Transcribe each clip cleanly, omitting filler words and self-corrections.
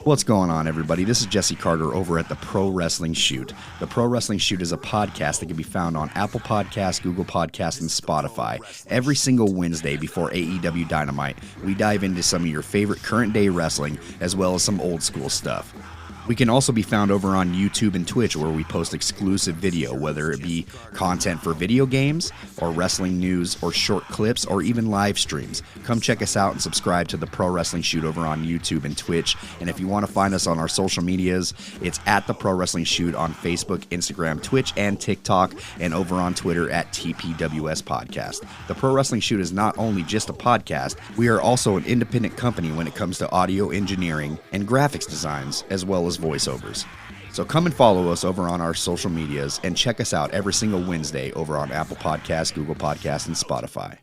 What's going on, everybody? This is Jesse Carter over at the Pro Wrestling Shoot. The Pro Wrestling Shoot is a podcast that can be found on Apple Podcasts, Google Podcasts, and Spotify. Every single Wednesday before AEW Dynamite, we dive into some of your favorite current-day wrestling, as well as some old-school stuff. We can also be found over on YouTube and Twitch, where we post exclusive video, whether it be content for video games, or wrestling news, or short clips, or even live streams. Come check us out and subscribe to the Pro Wrestling Shoot over on YouTube and Twitch. And if you want to find us on our social medias, it's at the Pro Wrestling Shoot on Facebook, Instagram, Twitch, and TikTok, and over on Twitter at TPWS Podcast. The Pro Wrestling Shoot is not only just a podcast, we are also an independent company when it comes to audio engineering and graphics designs, as well as voiceovers. So come and follow us over on our social medias and check us out every single Wednesday over on Apple Podcasts, Google Podcasts, and Spotify.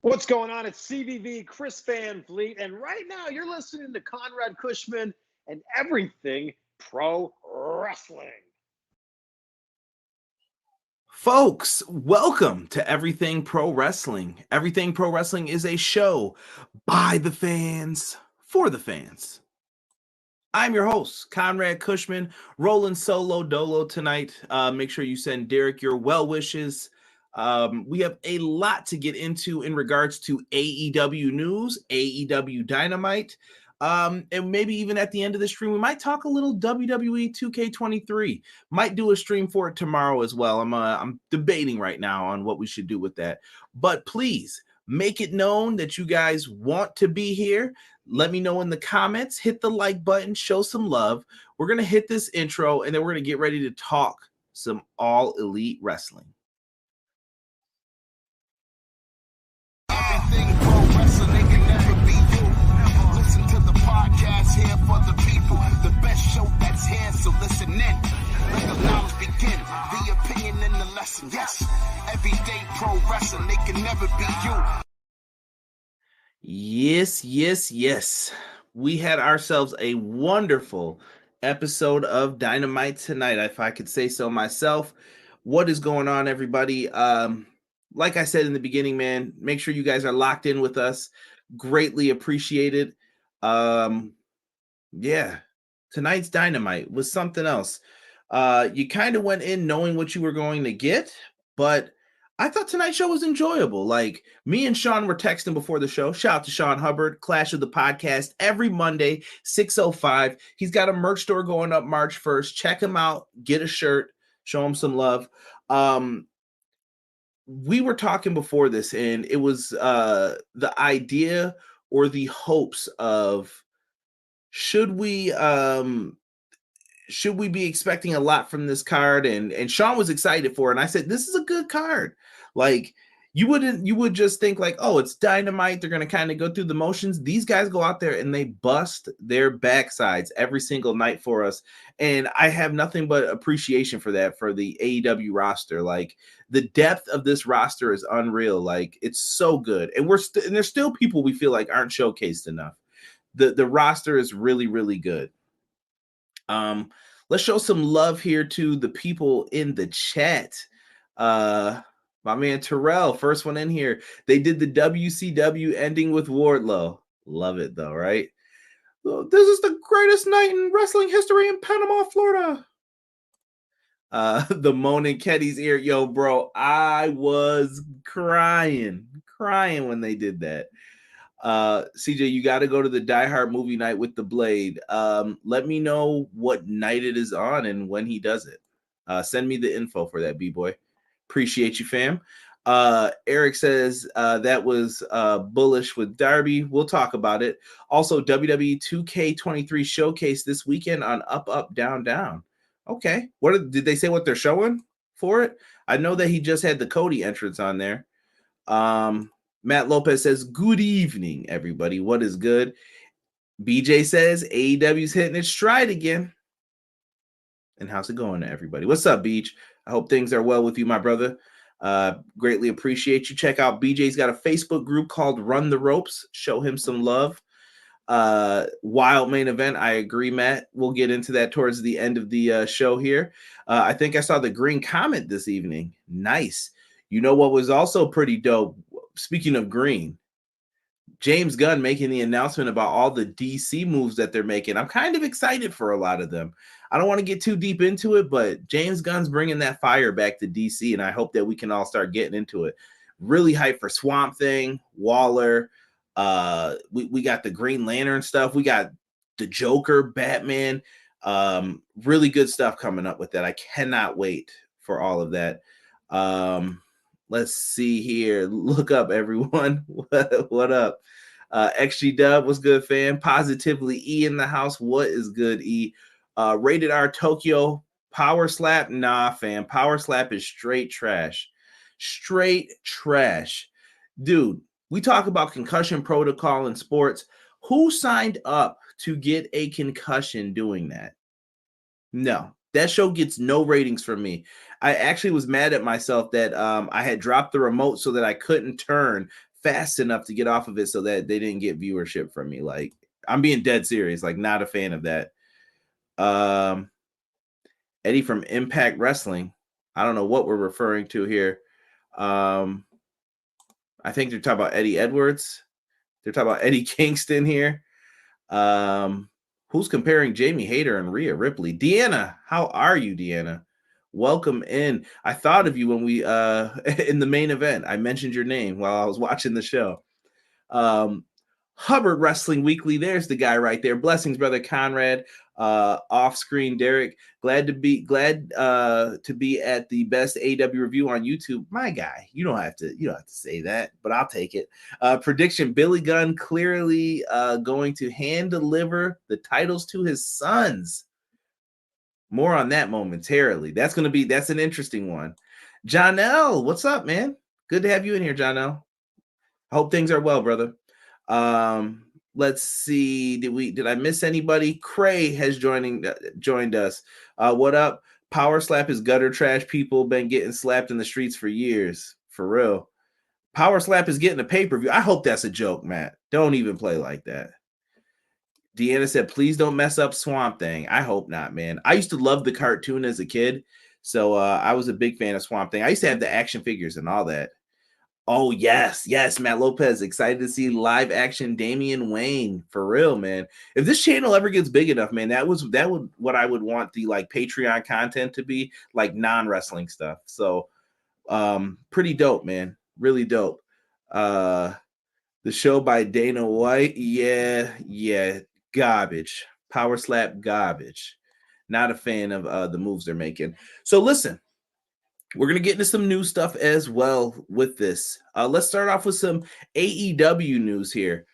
What's going on? It's CVV, Chris Van Vliet, and right now you're listening to Conrad Cushman and everything pro wrestling. Folks, welcome to Everything Pro Wrestling. Everything Pro Wrestling is a show by the fans, for the fans. I'm your host, Conrad Cushman, rolling solo dolo tonight. Make sure you send Derek your well wishes. We have a lot to get into in regards to AEW news, AEW Dynamite, and maybe even at the end of the stream, we might talk a little WWE 2K23. Might do a stream for it tomorrow as well. I'm debating right now on what we should do with that. But please make it known that you guys want to be here. Let me know in the comments, hit the like button, show some love. We're going to hit this intro, and then we're going to get ready to talk some All Elite Wrestling. Everything pro wrestling, they can never be you. Listen to the podcast here for the people. The best show that's here, so listen in. Let the knowledge begin. The opinion and the lesson, yes. Everyday pro wrestling, they can never be you. Yes, yes, yes. We had ourselves a wonderful episode of Dynamite tonight, if I could say so myself. What is going on, everybody? Like I said in the beginning, man, make sure you guys are locked in with us. Greatly appreciated. Yeah, tonight's Dynamite was something else. You kind of went in knowing what you were going to get, but I thought tonight's show was enjoyable. Like, me and Sean were texting before the show. Shout out to Sean Hubbard, Clash of the Podcast, every Monday, 6:05. He's got a merch store going up March 1st. Check him out. Get a shirt. Show him some love. We were talking before this, and it was the idea or the hopes of should we be expecting a lot from this card? And Sean was excited for it. And I said, this is a good card. Like, you would just think like, oh, it's Dynamite. They're going to kind of go through the motions. These guys go out there and they bust their backsides every single night for us. And I have nothing but appreciation for that, for the AEW roster. Like, the depth of this roster is unreal. Like, it's so good. And and there's still people we feel like aren't showcased enough. The roster is really, really good. Let's show some love here to the people in the chat. My man Terrell, first one in here. They did the WCW ending with Wardlow. Love it though, right? This is the greatest night in wrestling history in Panama, Florida. The Moan in Keddy's ear. Yo, bro, I was crying when they did that. CJ, you got to go to the Die Hard movie night with the Blade. Let me know what night it is on and when he does it. Send me the info for that, B-boy. Appreciate you, fam. Eric says that was bullish with Darby. We'll talk about it. Also, WWE 2K23 showcase this weekend on Up, Up, Down, Down. Okay. Did they say what they're showing for it? I know that he just had the Cody entrance on there. Matt Lopez says, good evening, everybody. What is good? BJ says, AEW's hitting its stride again. And how's it going to everybody? What's up, Beach? I hope things are well with you, my brother. Greatly appreciate you. Check out BJ's got a Facebook group called Run the Ropes. Show him some love. Wild main event. I agree, Matt. We'll get into that towards the end of the show here. I think I saw the green comment this evening. Nice. You know what was also pretty dope? Speaking of green, James Gunn making the announcement about all the DC moves that they're making. I'm kind of excited for a lot of them. I don't want to get too deep into it, but James Gunn's bringing that fire back to DC, and I hope that we can all start getting into it. Really hyped for Swamp Thing, Waller. We got the Green Lantern stuff. We got the Joker, Batman. Really good stuff coming up with that. I cannot wait for all of that. Let's see here. Look up, everyone. What up? XG Dub, what's good, fam? Positively E in the house. What is good, E? Rated R Tokyo Power Slap. Nah, fam. Power Slap is straight trash. Straight trash. Dude, we talk about concussion protocol in sports. Who signed up to get a concussion doing that? No. That show gets no ratings from me. I actually was mad at myself that I had dropped the remote so that I couldn't turn fast enough to get off of it so that they didn't get viewership from me. Like, I'm being dead serious. Like, not a fan of that. Eddie from Impact Wrestling. I don't know what we're referring to here. I think they're talking about Eddie Edwards. They're talking about Eddie Kingston here. Who's comparing Jamie Hayter and Rhea Ripley? Deanna, how are you, Deanna? Welcome in. I thought of you when we in the main event. I mentioned your name while I was watching the show. Hubbard Wrestling Weekly. There's the guy right there. Blessings, brother Conrad. Off screen, Derek. Glad to be at the best AEW review on YouTube. My guy, you don't have to say that, but I'll take it. Prediction: Billy Gunn clearly going to hand deliver the titles to his sons. More on that momentarily. That's an interesting one. Jonelle, what's up, man? Good to have you in here, Jonelle. Hope things are well, brother. Let's see. Did I miss anybody? Cray has joined us. What up? Power Slap is gutter trash. People been getting slapped in the streets for years. For real. Power Slap is getting a pay-per-view. I hope that's a joke, Matt. Don't even play like that. Deanna said, please don't mess up Swamp Thing. I hope not, man. I used to love the cartoon as a kid. So I was a big fan of Swamp Thing. I used to have the action figures and all that. Oh, yes, Matt Lopez. Excited to see live action Damian Wayne. For real, man. If this channel ever gets big enough, man, that would what I would want the like Patreon content to be, like non-wrestling stuff. So pretty dope, man. Really dope. The show by Dana White. Yeah. Garbage. Power Slap garbage. Not a fan of the moves they're making. So listen. We're going to get into some new stuff as well with this. Let's start off with some AEW news here.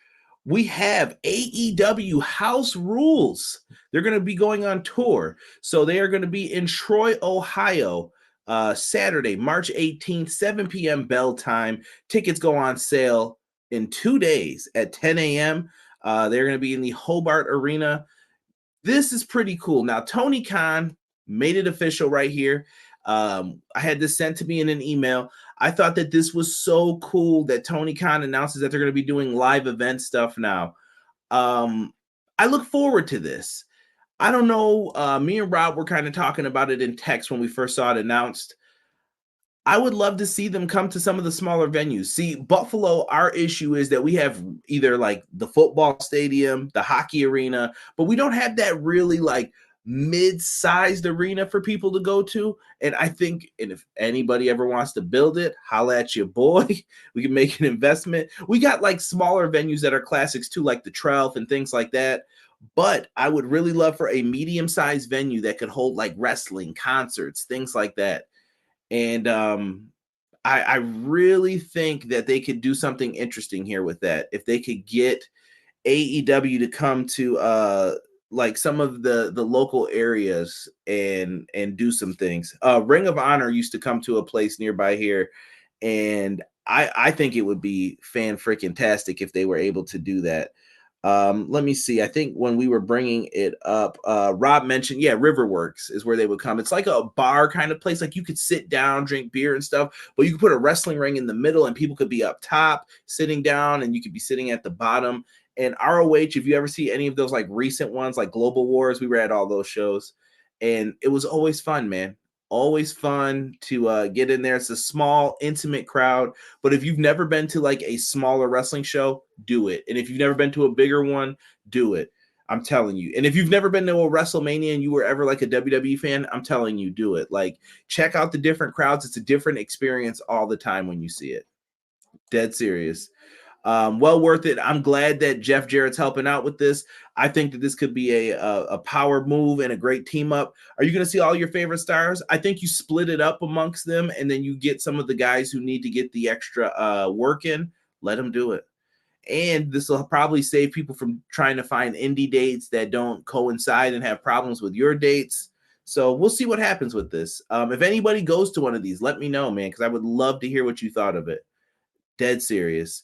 We have AEW House Rules. They're going to be going on tour. So they are going to be in Troy, Ohio, Saturday, March 18th, 7 p.m. bell time. Tickets go on sale in 2 days at 10 a.m. They're going to be in the Hobart Arena. This is pretty cool. Now, Tony Khan made it official right here. I had this sent to me in an email. I thought that this was so cool that Tony Khan announces that they're going to be doing live event stuff now. I look forward to this. I don't know. Me and Rob were kind of talking about it in text when we first saw it announced. I would love to see them come to some of the smaller venues. See, Buffalo, our issue is that we have either like the football stadium, the hockey arena, but we don't have that really like mid-sized arena for people to go to. And I think, and if anybody ever wants to build it, holla at your boy. We can make an investment. We got like smaller venues that are classics too, like the Trelf and things like that. But I would really love for a medium-sized venue that could hold like wrestling, concerts, things like that. And I really think that they could do something interesting here with that. If they could get AEW to come to like some of the local areas and do some things. Ring of Honor used to come to a place nearby here, and I think it would be fan-freaking-tastic if they were able to do that. Let me see. I think when we were bringing it up, Rob mentioned, Riverworks is where they would come. It's like a bar kind of place. Like you could sit down, drink beer and stuff, but you could put a wrestling ring in the middle and people could be up top sitting down and you could be sitting at the bottom. And ROH, if you ever see any of those like recent ones, like Global Wars, we were at all those shows and it was always fun, man. Always fun to get in there. It's a small, intimate crowd. But if you've never been to like a smaller wrestling show, do it. And if you've never been to a bigger one, do it. I'm telling you. And if you've never been to a WrestleMania and you were ever like a WWE fan, I'm telling you, do it. Like, check out the different crowds. It's a different experience all the time when you see it. Dead serious. Well worth it. I'm glad that Jeff Jarrett's helping out with this. I think that this could be a power move and a great team up. Are you going to see all your favorite stars? I think you split it up amongst them, and then you get some of the guys who need to get the extra work in. Let them do it. And this will probably save people from trying to find indie dates that don't coincide and have problems with your dates. So we'll see what happens with this. If anybody goes to one of these, let me know, man, because I would love to hear what you thought of it. Dead serious.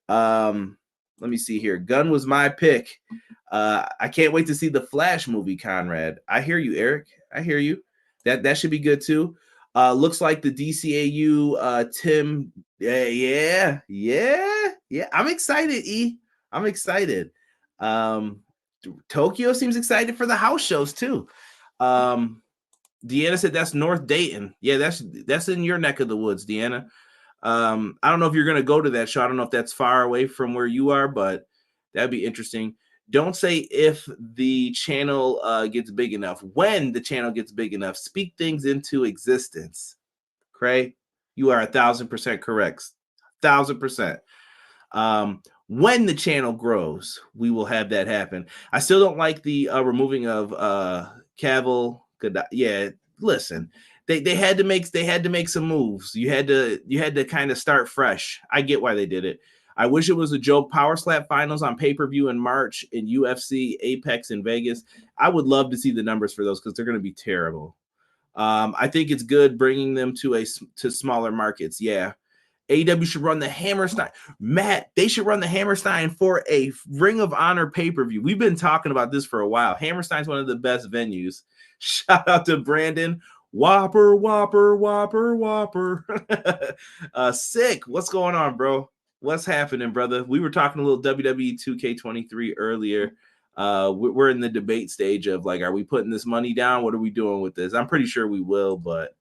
Let me see here. Gunn was my pick. I can't wait to see the Flash movie, Conrad. I hear you, Eric. I hear you. That should be good too. Looks like the DCAU Tim. Yeah. I'm excited, E. I'm excited. Tokyo seems excited for the house shows too. Deanna said that's North Dayton. Yeah, that's in your neck of the woods, Deanna. I don't know if you're going to go to that show. I don't know if that's far away from where you are, but that'd be interesting. Don't say if the channel gets big enough. When the channel gets big enough, speak things into existence. Cray, you are 1,000% correct. 1,000%. When the channel grows, we will have that happen. I still don't like the removing of Cavill. Yeah, listen. They had to make some moves. You had to kind of start fresh. I get why they did it. I wish it was a joke Power Slap finals on pay-per-view in March in UFC, Apex in Vegas. I would love to see the numbers for those because they're going to be terrible. I think it's good bringing them to smaller markets. Yeah. AEW should run the Hammerstein. Matt, they should run the Hammerstein for a Ring of Honor pay-per-view. We've been talking about this for a while. Hammerstein's one of the best venues. Shout out to Brandon. Whopper. Sick. What's going on, bro? What's happening, brother? We were talking a little WWE 2K23 earlier. We're in the debate stage of like, are we putting this money down? What are we doing with this? I'm pretty sure we will, but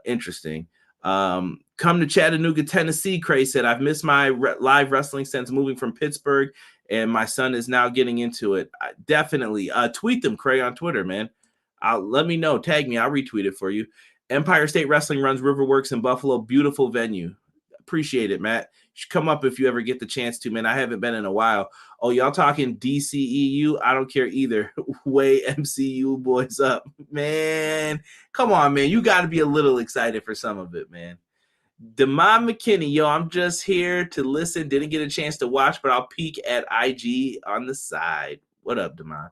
interesting. Come to Chattanooga, Tennessee. Cray said, I've missed my live wrestling since moving from Pittsburgh, and my son is now getting into it. Definitely. Tweet them, Cray, on Twitter, man. Let me know. Tag me. I'll retweet it for you. Empire State Wrestling runs Riverworks in Buffalo. Beautiful venue. Appreciate it, Matt. You should come up if you ever get the chance to, man. I haven't been in a while. Oh, y'all talking DCEU? I don't care either. Way MCU boys up. Man, come on, man. You got to be a little excited for some of it, man. Demond McKinney, yo, I'm just here to listen. Didn't get a chance to watch, but I'll peek at IG on the side. What up, Demond?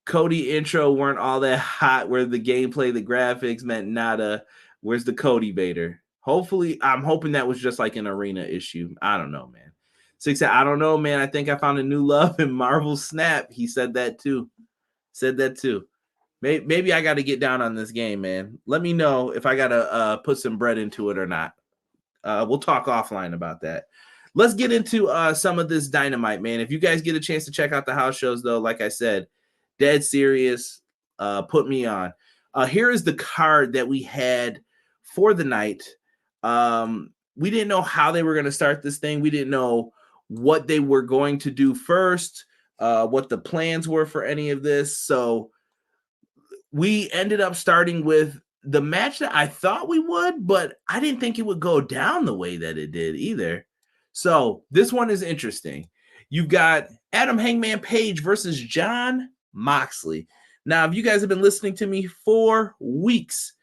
Cody intro weren't all that hot where the gameplay, the graphics meant nada. Where's the Cody Vader? Hopefully, I'm hoping that was just like an arena issue. I don't know, man. Six, I don't know, man. I think I found a new love in Marvel Snap. He said that too. Maybe I got to get down on this game, man. Let me know if I got to put some bread into it or not. We'll talk offline about that. Let's get into some of this Dynamite, man. If you guys get a chance to check out the house shows, though, like I said, dead serious. Put me on. Here is the card that we had for the night. We didn't know how they were going to start this thing. We didn't know what they were going to do first, what the plans were for any of this. So we ended up starting with the match that I thought we would, but I didn't think it would go down the way that it did either. So this one is interesting. You've got Adam Hangman Page versus Jon Moxley. Now, if you guys have been listening to me for weeks,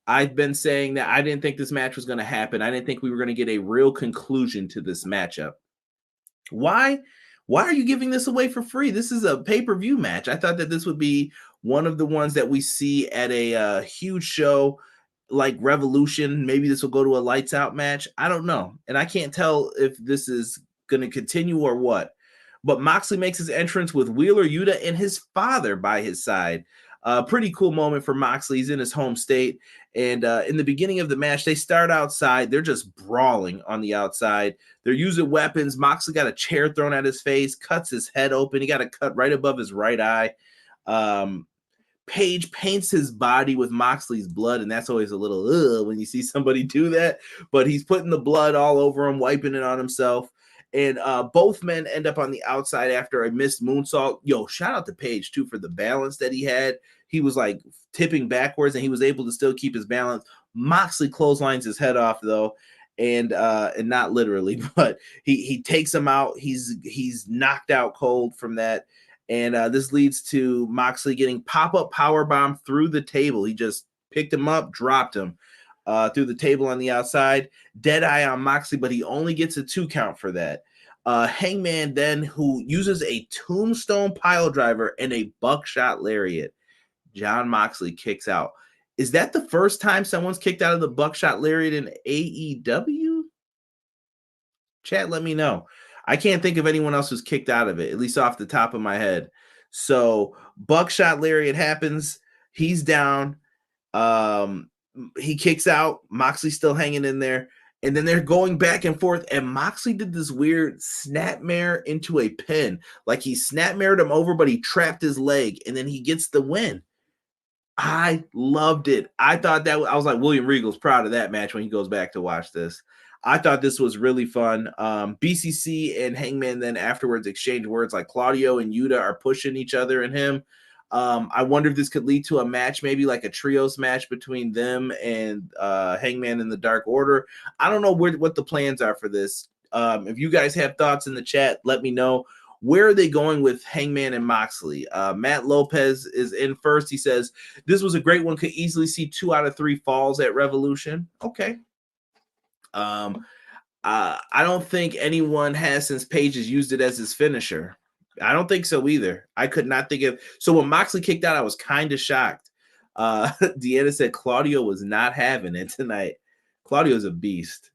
I've been saying that I didn't think this match was going to happen. I didn't think we were going to get a real conclusion to this matchup. Why? Why are you giving this away for free? This is a pay-per-view match. I thought that this would be one of the ones that we see at a huge show like Revolution. Maybe this will go to a lights out match. I don't know. And I can't tell if this is going to continue or what. But Moxley makes his entrance with Wheeler Yuta and his father by his side. Pretty cool moment for Moxley. He's in his home state. And in the beginning of the match, they start outside. They're just brawling on the outside. They're using weapons. Moxley got a chair thrown at his face, cuts his head open. He got a cut right above his right eye. Page paints his body with Moxley's blood, and that's always a little when you see somebody do that. But he's putting the blood all over him, wiping it on himself. And both men end up on the outside after a missed moonsault. Yo, shout out to Page, too, for the balance that he had. He was like tipping backwards, and he was able to still keep his balance. Moxley clotheslines his head off, though, and not literally, but he takes him out. He's knocked out cold from that. And this leads to Moxley getting pop-up powerbomb through the table. He just picked him up, dropped him through the table on the outside. Deadeye on Moxley, but he only gets a 2 count for that. Hangman then, who uses a tombstone pile driver and a buckshot lariat. John Moxley kicks out. Is that the first time someone's kicked out of the buckshot lariat in AEW? Chat, let me know. I can't think of anyone else who's kicked out of it, at least off the top of my head. So buckshot lariat happens. He's down. He kicks out. Moxley's still hanging in there. And then they're going back and forth. And Moxley did this weird snapmare into a pin. Like he snapmared him over, but he trapped his leg. And then he gets the win. I loved it. I thought that I was like, William Regal's proud of that match when he goes back to watch this. I thought this was really fun. BCC and Hangman then afterwards exchange words like Claudio and Yuta are pushing each other and him. I wonder if this could lead to a match, maybe like a trios match between them and Hangman and the Dark Order. I don't know what the plans are for this. If you guys have thoughts in the chat, let me know. Where are they going with Hangman and Moxley? Matt Lopez is in first. He says, this was a great one. Could easily see 2 out of 3 falls at Revolution. Okay. I don't think anyone has since Page has used it as his finisher. I don't think so either. I could not think of. So when Moxley kicked out, I was kind of shocked. Deanna said Claudio was not having it tonight. Claudio's a beast.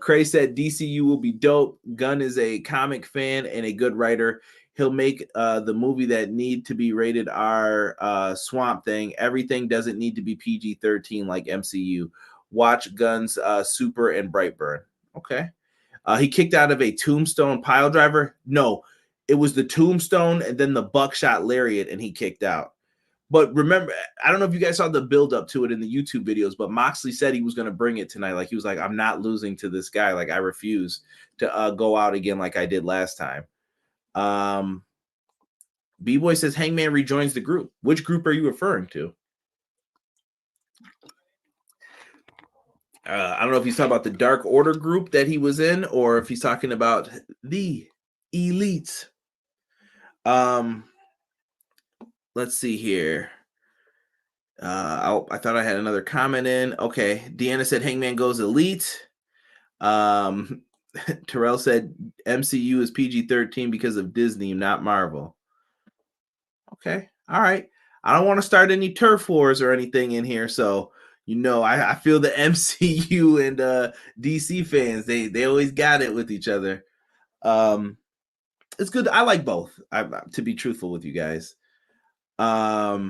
Cray said DCU will be dope. Gunn is a comic fan and a good writer. He'll make the movie that need to be rated R. Swamp Thing. Everything doesn't need to be PG-13 like MCU. Watch Guns, Super, and Brightburn. Okay. He kicked out of a tombstone pile driver. No, it was the tombstone and then the buckshot lariat, and he kicked out. But remember, I don't know if you guys saw the build up to it in the YouTube videos, but Moxley said he was going to bring it tonight. Like he was like, I'm not losing to this guy. Like I refuse to go out again like I did last time. B-Boy says Hangman rejoins the group. Which group are you referring to? I don't know if he's talking about the Dark Order group that he was in, or if he's talking about the Elite. Let's see here. I thought I had another comment in. Okay, Deanna said Hangman goes Elite. Terrell said MCU is PG-13 because of Disney, not Marvel. Okay, all right. I don't want to start any turf wars or anything in here, so. You know, I feel the MCU and DC fans, they always got it with each other. It's good. I like both, to be truthful with you guys. Let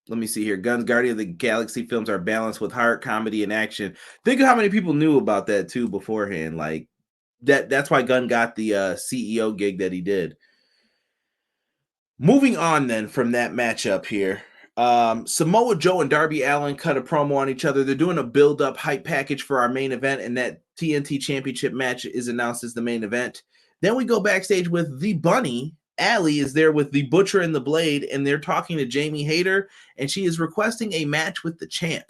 me see here. Guns Guardian of the Galaxy films are balanced with heart, comedy, and action. Think of how many people knew about that, too, beforehand. Like, that's why Gunn got the CEO gig that he did. Moving on, then, from that matchup here. Samoa Joe and Darby Allin cut a promo on each other. They're doing a build-up hype package for our main event, and that TNT Championship match is announced as the main event. Then we go backstage with the Bunny. Allie is there with the Butcher and the Blade, and they're talking to Jamie Hayter, and she is requesting a match with the champ.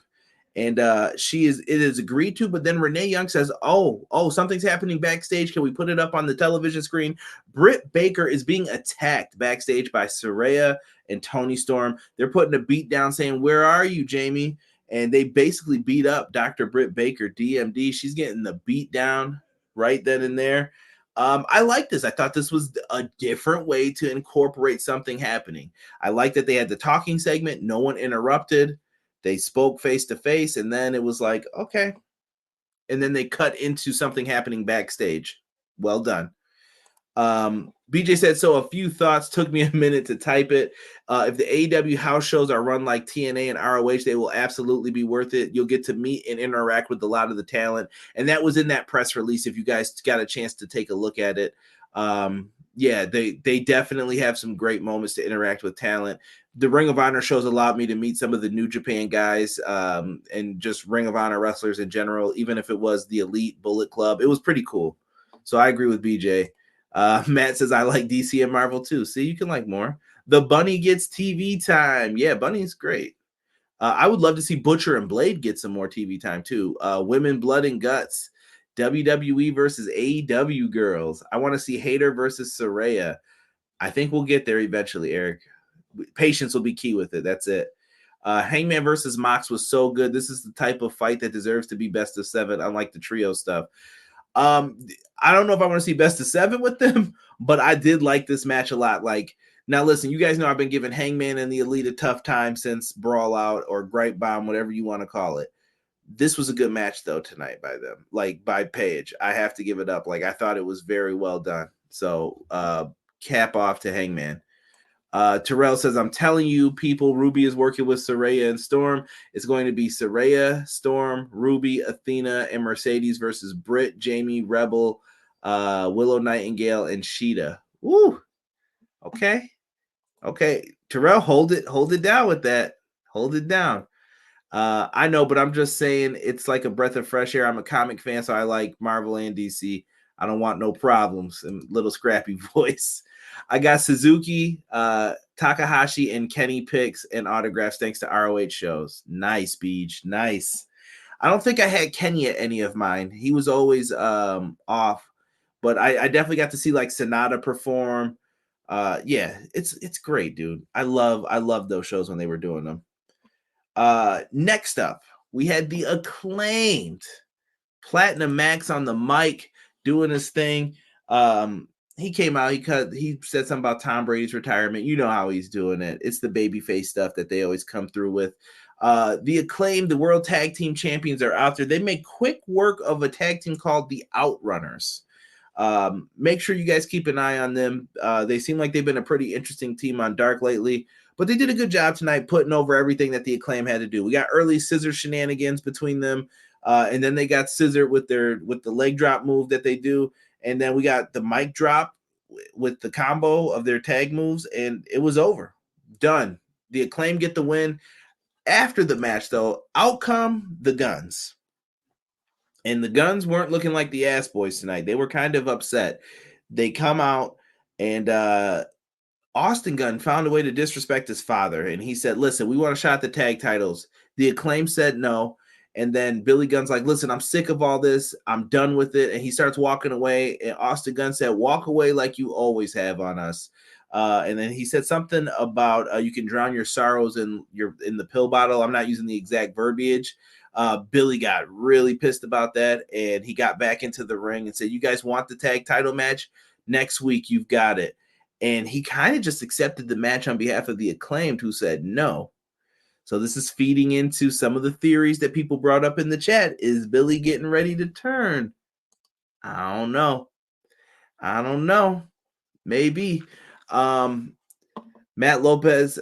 And it is agreed to, but then Renee Young says, oh, something's happening backstage. Can we put it up on the television screen? Britt Baker is being attacked backstage by Saraya and Tony Storm. They're putting a beat down saying, where are you, Jamie? And they basically beat up Dr. Britt Baker, DMD. She's getting the beat down right then and there. I like this. I thought this was a different way to incorporate something happening. I like that they had the talking segment. No one interrupted. They spoke face to face, and then it was like, okay. And then they cut into something happening backstage. Well done. BJ said, so a few thoughts, took me a minute to type it. If the AEW house shows are run like TNA and ROH, they will absolutely be worth it. You'll get to meet and interact with a lot of the talent. And that was in that press release, if you guys got a chance to take a look at it. yeah, they definitely have some great moments to interact with talent. The Ring of Honor shows allowed me to meet some of the New Japan guys, and just Ring of Honor wrestlers in general, even if it was the Elite Bullet Club. It was pretty cool. So I agree with BJ. Matt says, I like DC and Marvel too. See, you can like more. The Bunny gets TV time. Yeah, Bunny's great. I would love to see Butcher and Blade get some more TV time too. Women, Blood and Guts. WWE versus AEW girls. I want to see Hayter versus Saraya. I think we'll get there eventually, Eric. Patience will be key with it. That's it. Hangman versus Mox was so good. This is the type of fight that deserves to be best of 7, unlike the trio stuff. I don't know if I want to see best of 7 with them, but I did like this match a lot. Like, now listen, you guys know I've been giving Hangman and the Elite a tough time since Brawl Out or Gripe Bomb, whatever you want to call it. This was a good match though tonight by them, like by Paige. I have to give it up. Like, I thought it was very well done. So cap off to Hangman. Terrell says, I'm telling you, people, Ruby is working with Saraya and Storm. It's going to be Saraya, Storm, Ruby, Athena, and Mercedes versus Britt, Jamie, Rebel, Willow Nightingale, and Sheeta. Woo. Okay. Terrell, hold it down with that. Hold it down. I know, but I'm just saying it's like a breath of fresh air. I'm a comic fan, so I like Marvel and DC. I don't want no problems. And little scrappy voice. I got Suzuki, Takahashi, and Kenny picks and autographs thanks to ROH shows. Nice, Beach. Nice. I don't think I had Kenny at any of mine. He was always off, but I definitely got to see like Sonata perform. Yeah, it's great, dude. I love those shows when they were doing them. Next up, we had the Acclaimed. Platinum Max on the mic doing his thing. He came out, he said something about Tom Brady's retirement. You know how he's doing it. It's the babyface stuff that they always come through with. The Acclaimed, the World Tag Team Champions, are out there. They make quick work of a tag team called the Outrunners. Make sure you guys keep an eye on them. They seem like they've been a pretty interesting team on Dark lately, but they did a good job tonight putting over everything that the Acclaim had to do. We got early scissor shenanigans between them, and then they got scissor with the leg drop move that they do, and then we got the mic drop with the combo of their tag moves, and it was over. Done. The Acclaim get the win. After the match, though, out come the Guns. And the Guns weren't looking like the ass boys tonight. They were kind of upset. They come out, and Austin Gunn found a way to disrespect his father. And he said, listen, we want a shot at the tag titles. The Acclaim said no. And then Billy Gunn's like, listen, I'm sick of all this. I'm done with it. And he starts walking away. And Austin Gunn said, walk away like you always have on us. And then he said something about you can drown your sorrows in the pill bottle. I'm not using the exact verbiage. Billy got really pissed about that, and he got back into the ring and said, you guys want the tag title match? Next week, you've got it. And he kind of just accepted the match on behalf of the Acclaimed, who said no. So this is feeding into some of the theories that people brought up in the chat. Is Billy getting ready to turn? I don't know. Maybe. Matt Lopez,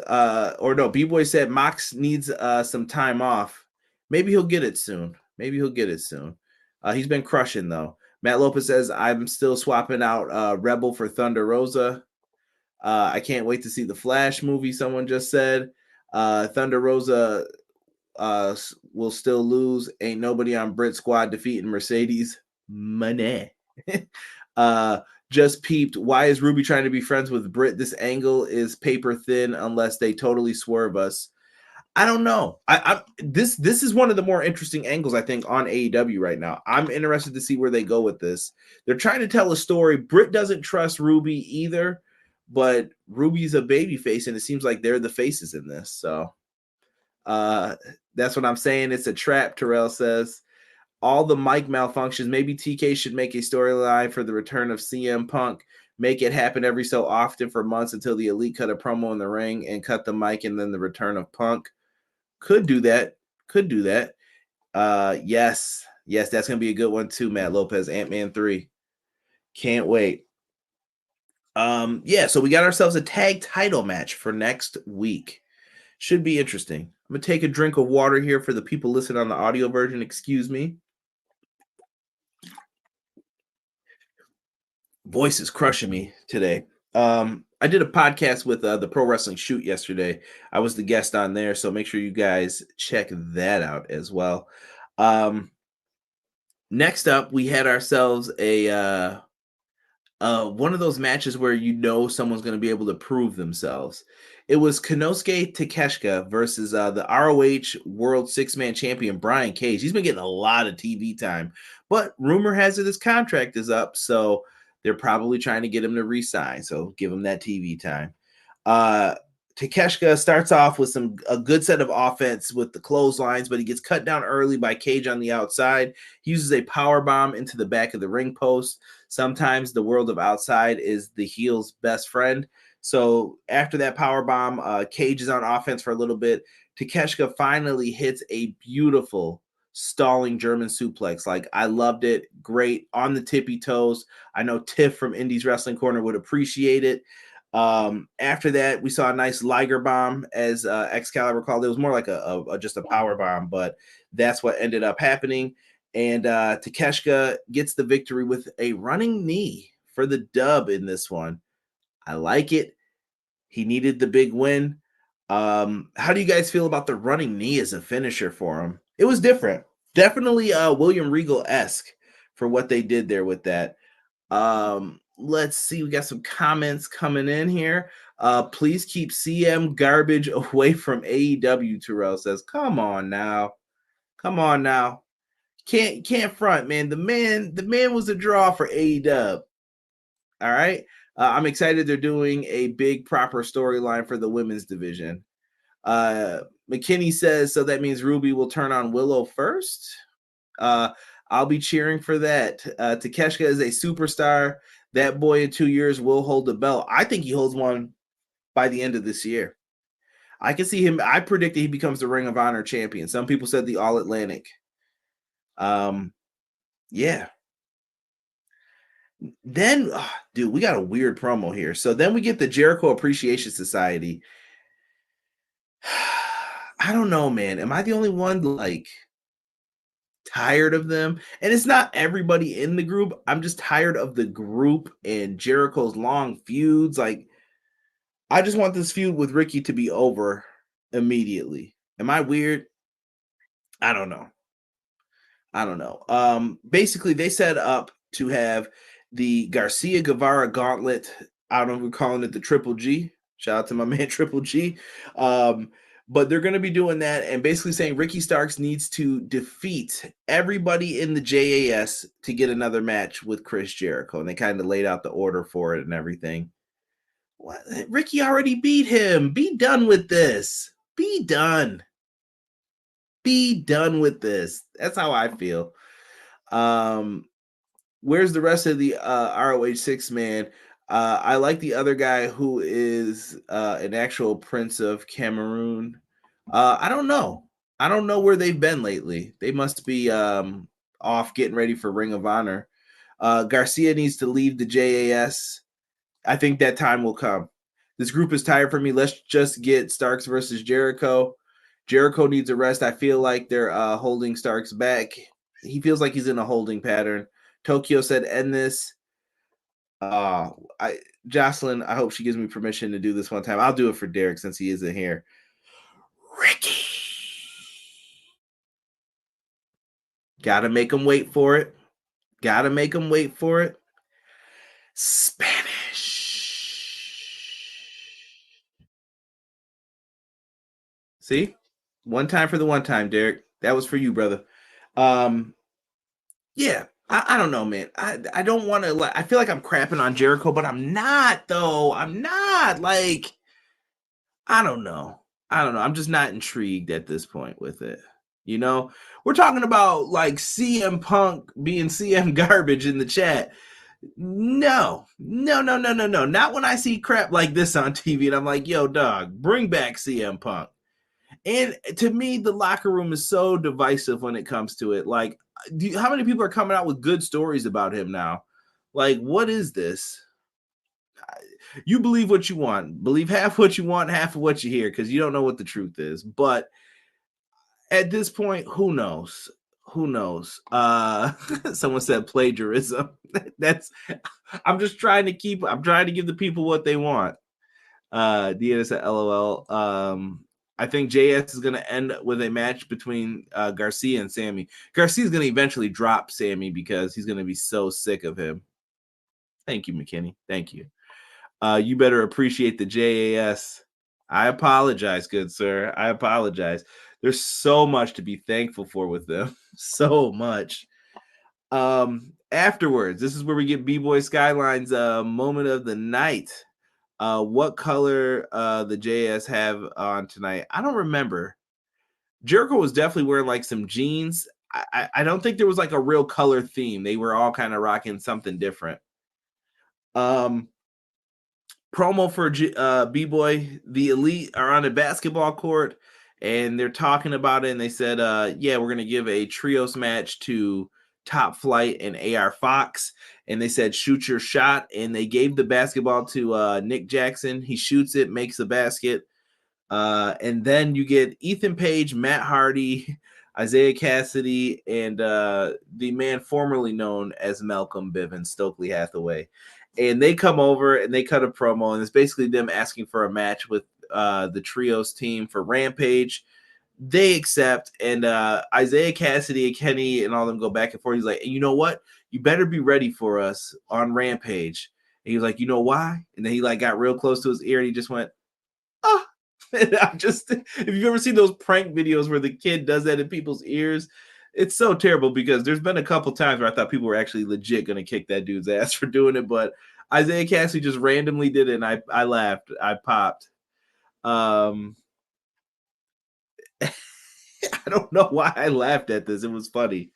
B-Boy said Mox needs some time off. Maybe he'll get it soon. He's been crushing, though. Matt Lopez says, I'm still swapping out Rebel for Thunder Rosa. I can't wait to see the Flash movie, someone just said. Thunder Rosa will still lose. Ain't nobody on Brit Squad defeating Mercedes. Money. Just peeped. Why is Ruby trying to be friends with Britt? This angle is paper thin unless they totally swerve us. I don't know. This is one of the more interesting angles, I think, on AEW right now. I'm interested to see where they go with this. They're trying to tell a story. Britt doesn't trust Ruby either, but Ruby's a babyface, and it seems like they're the faces in this. So that's what I'm saying. It's a trap, Terrell says. All the mic malfunctions. Maybe TK should make a storyline for the return of CM Punk. Make it happen every so often for months until the Elite cut a promo in the ring and cut the mic, and then the return of Punk. Could do that. Yes, that's going to be a good one too, Matt Lopez. Ant-Man 3. Can't wait. So we got ourselves a tag title match for next week. Should be interesting. I'm going to take a drink of water here for the people listening on the audio version. Excuse me. Voice is crushing me today. I did a podcast with the Pro Wrestling Shoot yesterday. I was the guest on there, so make sure you guys check that out as well. Next up, we had ourselves a one of those matches where you know someone's going to be able to prove themselves. It was Konosuke Takeshita versus the ROH World Six-Man Champion Brian Cage. He's been getting a lot of TV time, but rumor has it his contract is up, so they're probably trying to get him to re-sign. So give him that TV time. Takeshita starts off with a good set of offense with the clotheslines, but he gets cut down early by Cage on the outside. He uses a power bomb into the back of the ring post. Sometimes the world of outside is the heel's best friend. So after that power bomb, Cage is on offense for a little bit. Takeshita finally hits a beautiful stalling German suplex. Like, I loved it. Great on the tippy toes. I know Tiff from Indies Wrestling Corner would appreciate it. After that, we saw a nice Liger bomb, as Excalibur called it. It was more like just a power bomb, but that's what ended up happening. And Takeshita gets the victory with a running knee for the dub in this one. I like it. He needed the big win. How do you guys feel about the running knee as a finisher for him? It was different. Definitely William Regal-esque for what they did there with that. Let's see. We got some comments coming in here. Please keep CM garbage away from AEW, Terrell says. Come on now. Can't front, man. The man was a draw for AEW. All right. I'm excited they're doing a big proper storyline for the women's division. McKinney says, so that means Ruby will turn on Willow first. I'll be cheering for that. Takeshita is a superstar. That boy in 2 years will hold the belt. I think he holds one by the end of this year. I can see him. I predict that he becomes the Ring of Honor champion. Some people said the All Atlantic. Yeah. Then, dude, we got a weird promo here. So then we get the Jericho Appreciation Society. I don't know, man. Am I the only one like tired of them? And it's not everybody in the group. I'm just tired of the group and Jericho's long feuds. Like, I just want this feud with Ricky to be over immediately. Am I weird? I don't know. Basically, they set up to have the Garcia Guevara Gauntlet. I don't know if we're calling it the Triple G. Shout out to my man Triple G. But they're going to be doing that and basically saying Ricky Starks needs to defeat everybody in the JAS to get another match with Chris Jericho. And they kind of laid out the order for it and everything. What? Ricky already beat him. Be done with this. Be done with this. That's how I feel. Where's the rest of the ROH 6-man? I like the other guy who is an actual Prince of Cameroon. I don't know where they've been lately. They must be off getting ready for Ring of Honor. Garcia needs to leave the JAS. I think that time will come. This group is tired for me. Let's just get Starks versus Jericho. Jericho needs a rest. I feel like they're holding Starks back. He feels like he's in a holding pattern. Tokyo said, end this. Jocelyn, I hope she gives me permission to do this one time. I'll do it for Derek since he isn't here. Ricky. Gotta make him wait for it. Spanish. See? One time for the one time, Derek. That was for you, brother. Yeah. I don't know, man. I don't want to. I feel like I'm crapping on Jericho, but I'm not, though. I'm not. Like, I don't know. I'm just not intrigued at this point with it. You know, we're talking about like CM Punk being CM garbage in the chat. No. Not when I see crap like this on TV and I'm like, yo, dog, bring back CM Punk. And to me, the locker room is so divisive when it comes to it. Like, how many people are coming out with good stories about him now? Like, what is this? You believe what you want. Believe half what you want, half of what you hear, because you don't know what the truth is. But at this point, who knows? who knows? Someone said plagiarism. I'm trying to give the people what they want. Deanna said LOL. I think JS is going to end with a match between Garcia and Sammy. Garcia's going to eventually drop Sammy because he's going to be so sick of him. Thank you, McKinney. Thank you. You better appreciate the JAS. I apologize, good sir. I apologize. There's so much to be thankful for with them. So much. Afterwards, this is where we get B-Boy Skyline's moment of the night. What color the JS have on tonight? I don't remember. Jericho was definitely wearing like some jeans. I don't think there was like a real color theme. They were all kind of rocking something different. Promo for B-Boy. The Elite are on a basketball court and they're talking about it. And they said, yeah, we're going to give a trios match to Top Flight and AR Fox. And they said, shoot your shot. And they gave the basketball to Nick Jackson. He shoots it, makes the basket. And then you get Ethan Page, Matt Hardy, Isaiah Cassidy, and the man formerly known as Malcolm Bivens, Stokely Hathaway. And they come over and they cut a promo, and it's basically them asking for a match with the Trios team for Rampage. They accept, and Isaiah Cassidy and Kenny and all them go back and forth. He's like, you know what? You better be ready for us on Rampage. And he was like, you know why? And then he like got real close to his ear and he just went, oh. And if you've ever seen those prank videos where the kid does that in people's ears, it's so terrible because there's been a couple times where I thought people were actually legit going to kick that dude's ass for doing it. But Isaiah Cassidy just randomly did it, and I laughed. I popped. I don't know why I laughed at this. It was funny.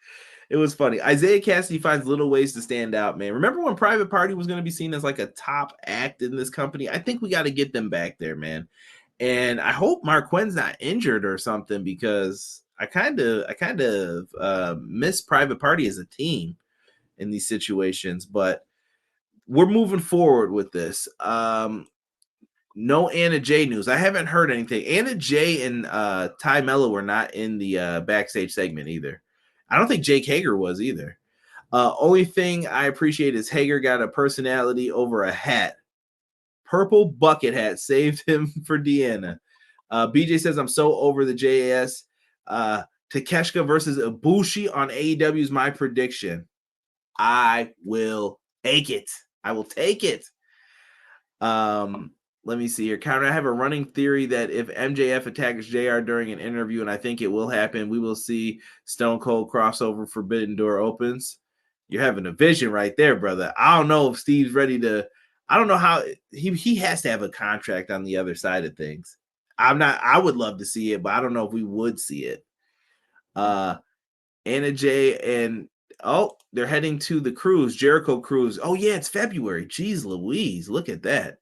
It was funny. Isaiah Cassidy finds little ways to stand out, man. Remember when Private Party was going to be seen as like a top act in this company? I think we got to get them back there, man. And I hope Mark Quinn's not injured or something because I kind of miss Private Party as a team in these situations. But we're moving forward with this. No Anna Jay news. I haven't heard anything. Anna Jay and Ty Mello were not in the backstage segment either. I don't think Jake Hager was either. Only thing I appreciate is Hager got a personality over a hat. Purple bucket hat saved him for Deanna. BJ says, I'm so over the JAS. Takeshita versus Ibushi on AEW is my prediction. I will take it. I will take it. Let me see here. Counter, I have a running theory that if MJF attacks JR during an interview, and I think it will happen, we will see Stone Cold crossover Forbidden Door opens. You're having a vision right there, brother. I don't know if Steve's ready to. I don't know how he has to have a contract on the other side of things. I would love to see it, but I don't know if we would see it. Anna Jay and they're heading to the cruise, Jericho cruise. Oh yeah, it's February. Jeez Louise, look at that.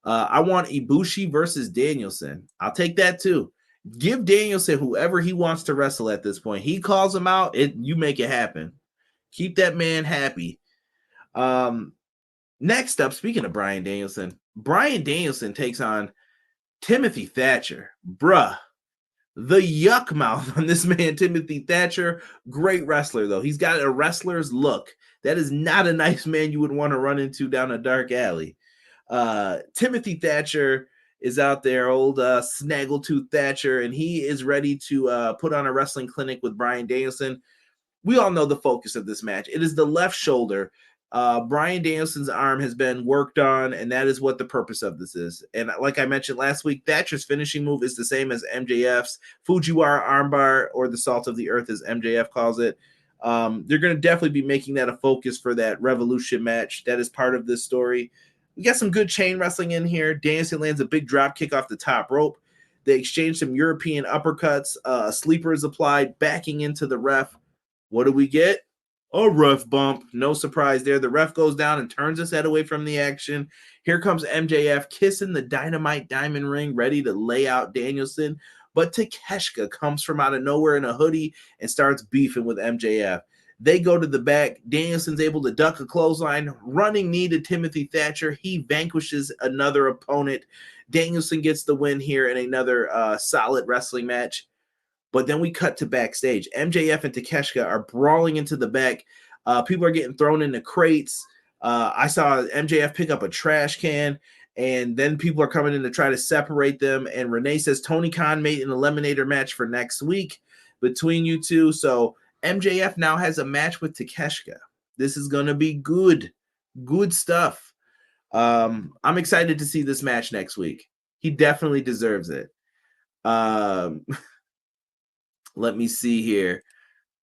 I want Ibushi versus Danielson. I'll take that too. Give Danielson whoever he wants to wrestle at this point. He calls him out, you make it happen. Keep that man happy. Next up, speaking of Bryan Danielson takes on Timothy Thatcher. Bruh, the yuck mouth on this man, Timothy Thatcher. Great wrestler, though. He's got a wrestler's look. That is not a nice man you would want to run into down a dark alley. Timothy Thatcher is out there, old Snaggletooth Thatcher, and he is ready to put on a wrestling clinic with Bryan Danielson. We all know the focus of this match. It is the left shoulder. Bryan Danielson's arm has been worked on, and that is what the purpose of this is. And like I mentioned last week, Thatcher's finishing move is the same as MJF's Fujiwara armbar, or the salt of the earth, as MJF calls it. They're going to definitely be making that a focus for that Revolution match. That is part of this story. We got some good chain wrestling in here. Danielson lands a big drop kick off the top rope. They exchange some European uppercuts. A sleeper is applied, backing into the ref. What do we get? A ref bump. No surprise there. The ref goes down and turns his head away from the action. Here comes MJF kissing the Dynamite diamond ring, ready to lay out Danielson. But Takeshita comes from out of nowhere in a hoodie and starts beefing with MJF. They go to the back. Danielson's able to duck a clothesline. Running knee to Timothy Thatcher. He vanquishes another opponent. Danielson gets the win here in another solid wrestling match. But then we cut to backstage. MJF and Takeshita are brawling into the back. People are getting thrown into crates. I saw MJF pick up a trash can, and then people are coming in to try to separate them. And Renee says Tony Khan made an eliminator match for next week between you two. So MJF now has a match with Takeshita. This is going to be good. Good stuff. I'm excited to see this match next week. He definitely deserves it. Let me see here.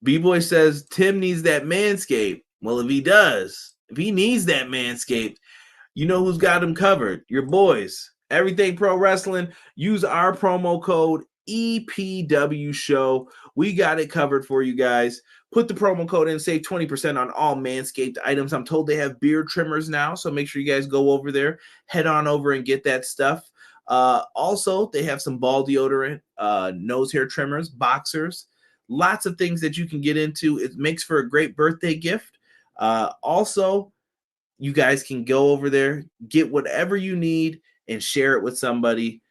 B-Boy says Tim needs that Manscaped. Well, if he does, if he needs that Manscaped, you know who's got him covered? Your boys. Everything Pro Wrestling. Use our promo code EPW Show. We got it covered for you guys. Put the promo code in, save 20% on all Manscaped items. I'm told they have beard trimmers now, so make sure you guys go over there. Head on over and get that stuff. Also, they have some ball deodorant, nose hair trimmers, boxers, lots of things that you can get into. It makes for a great birthday gift. Also, you guys can go over there, get whatever you need, and share it with somebody.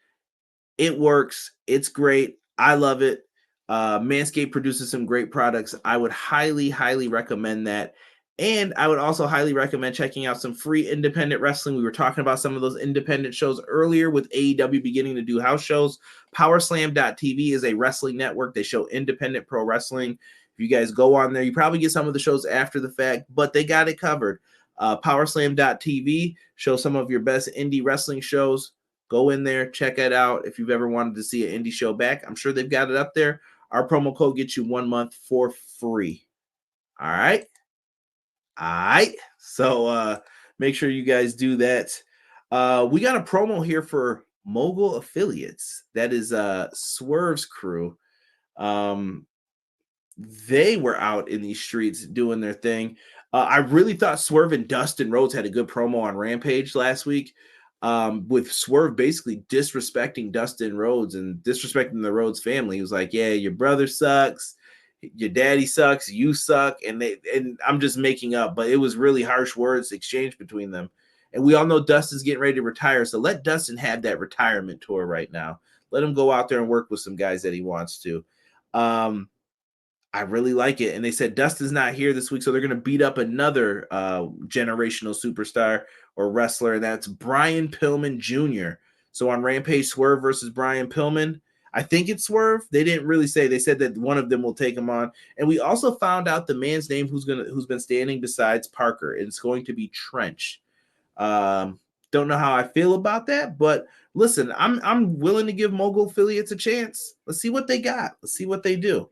It works. It's great. I love it. Manscaped produces some great products. I would highly, highly recommend that. And I would also highly recommend checking out some free independent wrestling. We were talking about some of those independent shows earlier with AEW beginning to do house shows. Powerslam.tv is a wrestling network. They show independent pro wrestling. If you guys go on there, you probably get some of the shows after the fact, but they got it covered. Powerslam.tv shows some of your best indie wrestling shows. Go in there, check it out. If you've ever wanted to see an indie show back, I'm sure they've got it up there. Our promo code gets you 1 month for free. All right. So make sure you guys do that. We got a promo here for Mogul Affiliates. That is Swerve's crew. They were out in these streets doing their thing. I really thought Swerve and Dustin Rhodes had a good promo on Rampage last week. With Swerve basically disrespecting Dustin Rhodes and disrespecting the Rhodes family. He was like, yeah, your brother sucks, your daddy sucks, you suck, and I'm just making up, but it was really harsh words exchanged between them. And we all know Dustin's getting ready to retire, so let Dustin have that retirement tour right now. Let him go out there and work with some guys that he wants to. I really like it. And they said Dustin's not here this week, so they're going to beat up another generational superstar or wrestler, and that's Brian Pillman Jr. So on Rampage, Swerve versus Brian Pillman. I think it's Swerve. They didn't really say. They said that one of them will take him on. And we also found out the man's name who's been standing besides Parker. It's going to be Trench. Don't know how I feel about that, but listen, I'm willing to give Mogul Affiliates a chance. Let's see what they got. Let's see what they do.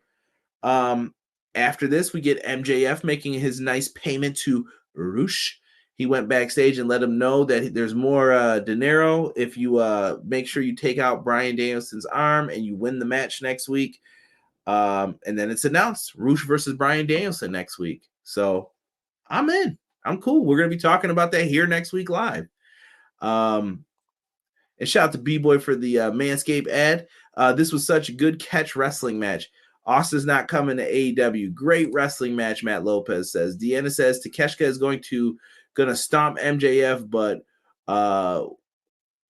After this, we get MJF making his nice payment to Roosh. He went backstage and let him know that there's more dinero if you make sure you take out Bryan Danielson's arm and you win the match next week. And then it's announced Roosh versus Bryan Danielson next week. So I'm in. I'm cool. We're going to be talking about that here next week live. And shout out to B-Boy for the Manscaped ad. This was such a good catch wrestling match. Austin's not coming to AEW. Great wrestling match, Matt Lopez says. Deanna says Takeshita is going to stomp MJF, but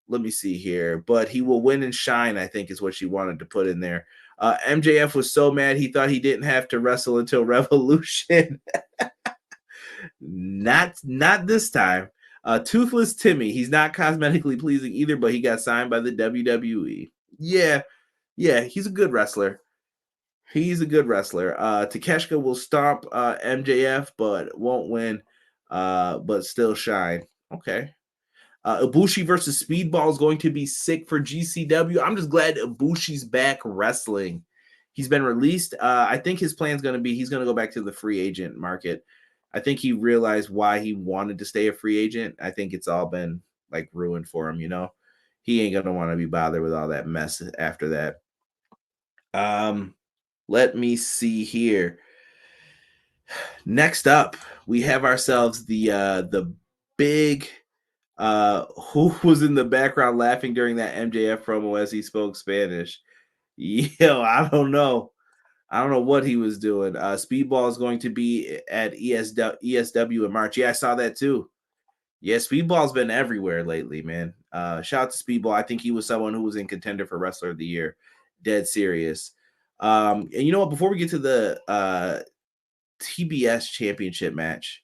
let me see here. But he will win and shine, I think is what she wanted to put in there. MJF was so mad he thought he didn't have to wrestle until Revolution. Not this time. Toothless Timmy. He's not cosmetically pleasing either, but he got signed by the WWE. Yeah, he's a good wrestler. Takeshita will stomp MJF, but won't win, but still shine. Okay. Ibushi versus Speedball is going to be sick for GCW. I'm just glad Ibushi's back wrestling. He's been released. I think his plan's going to be he's going to go back to the free agent market. I think he realized why he wanted to stay a free agent. I think it's all been like ruined for him, you know. He ain't going to want to be bothered with all that mess after that. Let me see here. Next up, we have ourselves the big who was in the background laughing during that MJF promo as he spoke Spanish. Yo, I don't know what he was doing. Speedball is going to be at ESW in March. Yeah, I saw that too. Yeah, Speedball's been everywhere lately, man. Shout out to Speedball. I think he was someone who was in contender for Wrestler of the Year. Dead serious. And you know what? Before we get to the TBS Championship match,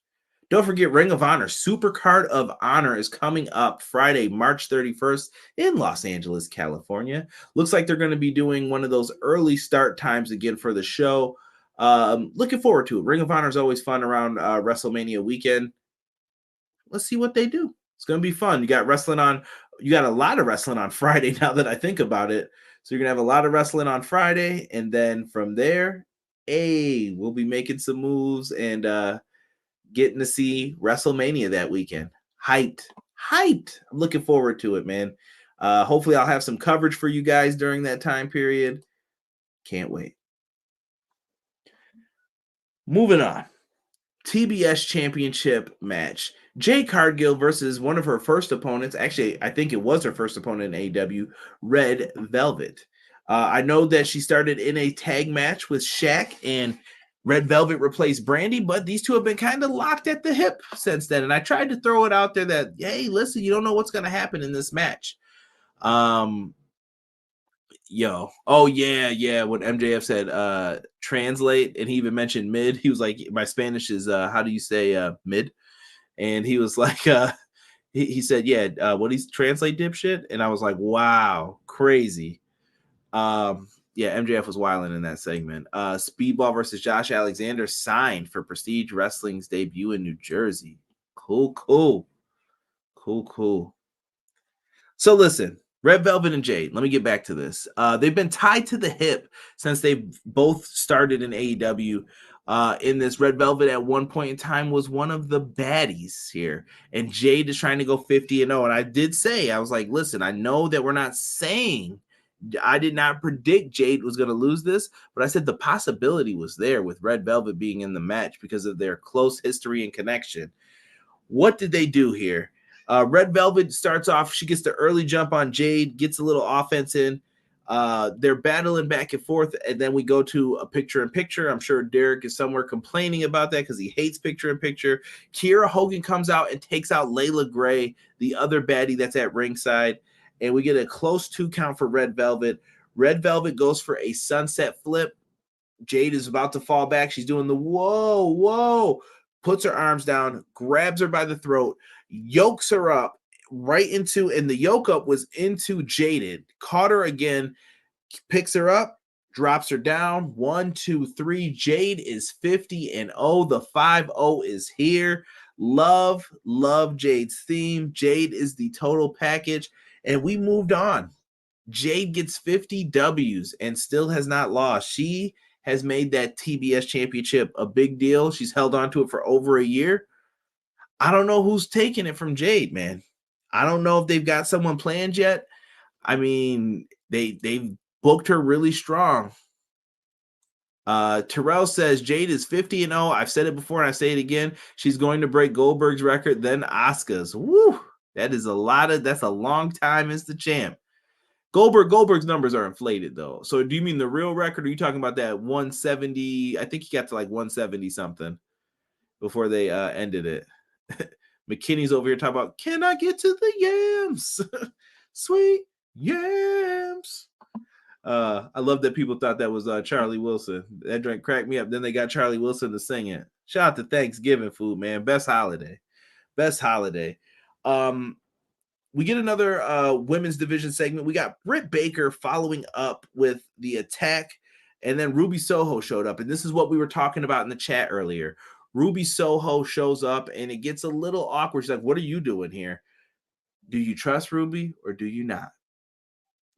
don't forget Ring of Honor. Supercard of Honor is coming up Friday, March 31st in Los Angeles, California. Looks like they're going to be doing one of those early start times again for the show. Looking forward to it. Ring of Honor is always fun around WrestleMania weekend. Let's see what they do. It's going to be fun. You got a lot of wrestling on Friday now that I think about it. So you're going to have a lot of wrestling on Friday. And then from there, we'll be making some moves and getting to see WrestleMania that weekend. Hyped. I'm looking forward to it, man. Hopefully I'll have some coverage for you guys during that time period. Can't wait. Moving on. TBS Championship match. Jade Cargill versus one of her first opponents. Actually, I think it was her first opponent in AEW, Red Velvet. I know that she started in a tag match with Shaq and Red Velvet replaced Brandy, but these two have been kind of locked at the hip since then. And I tried to throw it out there that, hey, listen, you don't know what's going to happen in this match. What MJF said, translate, and he even mentioned mid. He was like, my Spanish is, how do you say mid? And he was like, he said, what do you translate, dipshit? And I was like, wow, crazy. MJF was wilding in that segment. Speedball versus Josh Alexander signed for Prestige Wrestling's debut in New Jersey. Cool. So listen, Red Velvet and Jade, let me get back to this. They've been tied to the hip since they both started in AEW. In this, Red Velvet at one point in time was one of the baddies here. And Jade is trying to go 50-0. And I did say, I was like, listen, I know that we're not saying, I did not predict Jade was going to lose this, but I said the possibility was there with Red Velvet being in the match because of their close history and connection. What did they do here? Red Velvet starts off, she gets the early jump on Jade, gets a little offense in. They're battling back and forth, and then we go to a picture-in-picture. I'm sure Derek is somewhere complaining about that because he hates picture-in-picture. Kiera Hogan comes out and takes out Layla Gray, the other baddie that's at ringside, and we get a close 2 count for Red Velvet. Red Velvet goes for a sunset flip. Jade is about to fall back. She's doing the whoa, puts her arms down, grabs her by the throat, yokes her up right into, and the yoke up was into Jaded, caught her again, picks her up, drops her down. 1, 2, 3. Jade is 50-0. The 5-0 is here. Love Jade's theme. Jade is the total package, and we moved on. Jade gets 50 W's and still has not lost. She has made that TBS championship a big deal. She's held on to it for over a year. I don't know who's taking it from Jade, man. I don't know if they've got someone planned yet. I mean, they've booked her really strong. Terrell says Jade is 50-0. I've said it before and I say it again. She's going to break Goldberg's record, then Asuka's. Woo! That's a long time as the champ. Goldberg's numbers are inflated though. So do you mean the real record? Or are you talking about that 170? I think he got to like 170 something before they ended it. McKinney's over here talking about, can I get to the yams? Sweet yams. I love that people thought that was Charlie Wilson. That drink cracked me up. Then they got Charlie Wilson to sing it. Shout out to Thanksgiving food, man. Best holiday. We get another women's division segment. We got Britt Baker following up with the attack, and then Ruby Soho showed up. And this is what we were talking about in the chat earlier. Ruby Soho shows up, and it gets a little awkward. She's like, what are you doing here? Do you trust Ruby or do you not?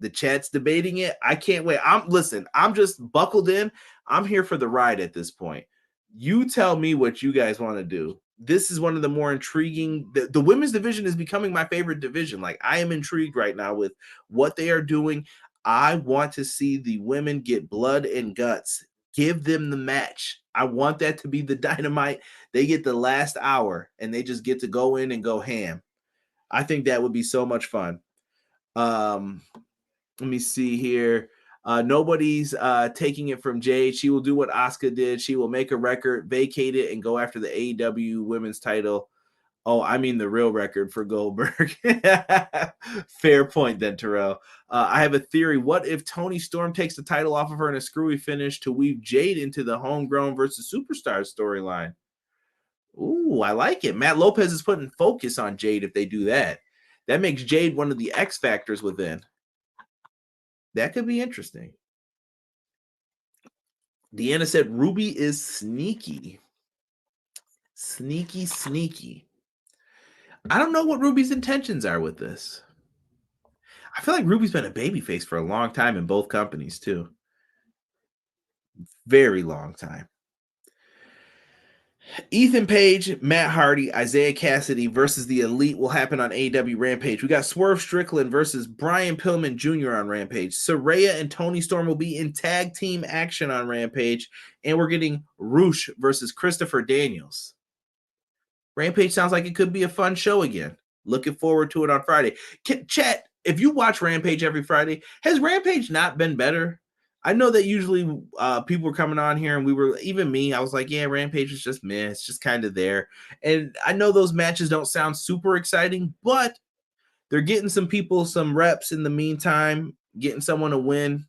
The chat's debating it. I can't wait. I'm just buckled in. I'm here for the ride at this point. You tell me what you guys want to do. This is one of the more intriguing. The women's division is becoming my favorite division. Like, I am intrigued right now with what they are doing. I want to see the women get blood and guts. Give them the match. I want that to be the Dynamite. They get the last hour and they just get to go in and go ham. I think that would be so much fun. Let me see here. Nobody's taking it from Jade. She will do what Asuka did. She will make a record, vacate it, and go after the AEW women's title. Oh, I mean the real record for Goldberg. Fair point then, Terrell. I have a theory. What if Toni Storm takes the title off of her in a screwy finish to weave Jade into the homegrown versus superstar storyline? Ooh, I like it. Matt Lopez is putting focus on Jade if they do that. That makes Jade one of the X factors within. That could be interesting. Deanna said Ruby is sneaky. Sneaky. I don't know what Ruby's intentions are with this. I feel like Ruby's been a babyface for a long time in both companies, too. Very long time. Ethan Page, Matt Hardy, Isaiah Cassidy versus the Elite will happen on AEW Rampage. We got Swerve Strickland versus Brian Pillman Jr. on Rampage. Saraya and Toni Storm will be in tag team action on Rampage. And we're getting Roosh versus Christopher Daniels. Rampage sounds like it could be a fun show again. Looking forward to it on Friday. Chat, if you watch Rampage every Friday, has Rampage not been better? I know that usually people were coming on here and we were, even me, I was like, yeah, Rampage is just meh. It's just kind of there. And I know those matches don't sound super exciting, but they're getting some people some reps in the meantime, getting someone to win.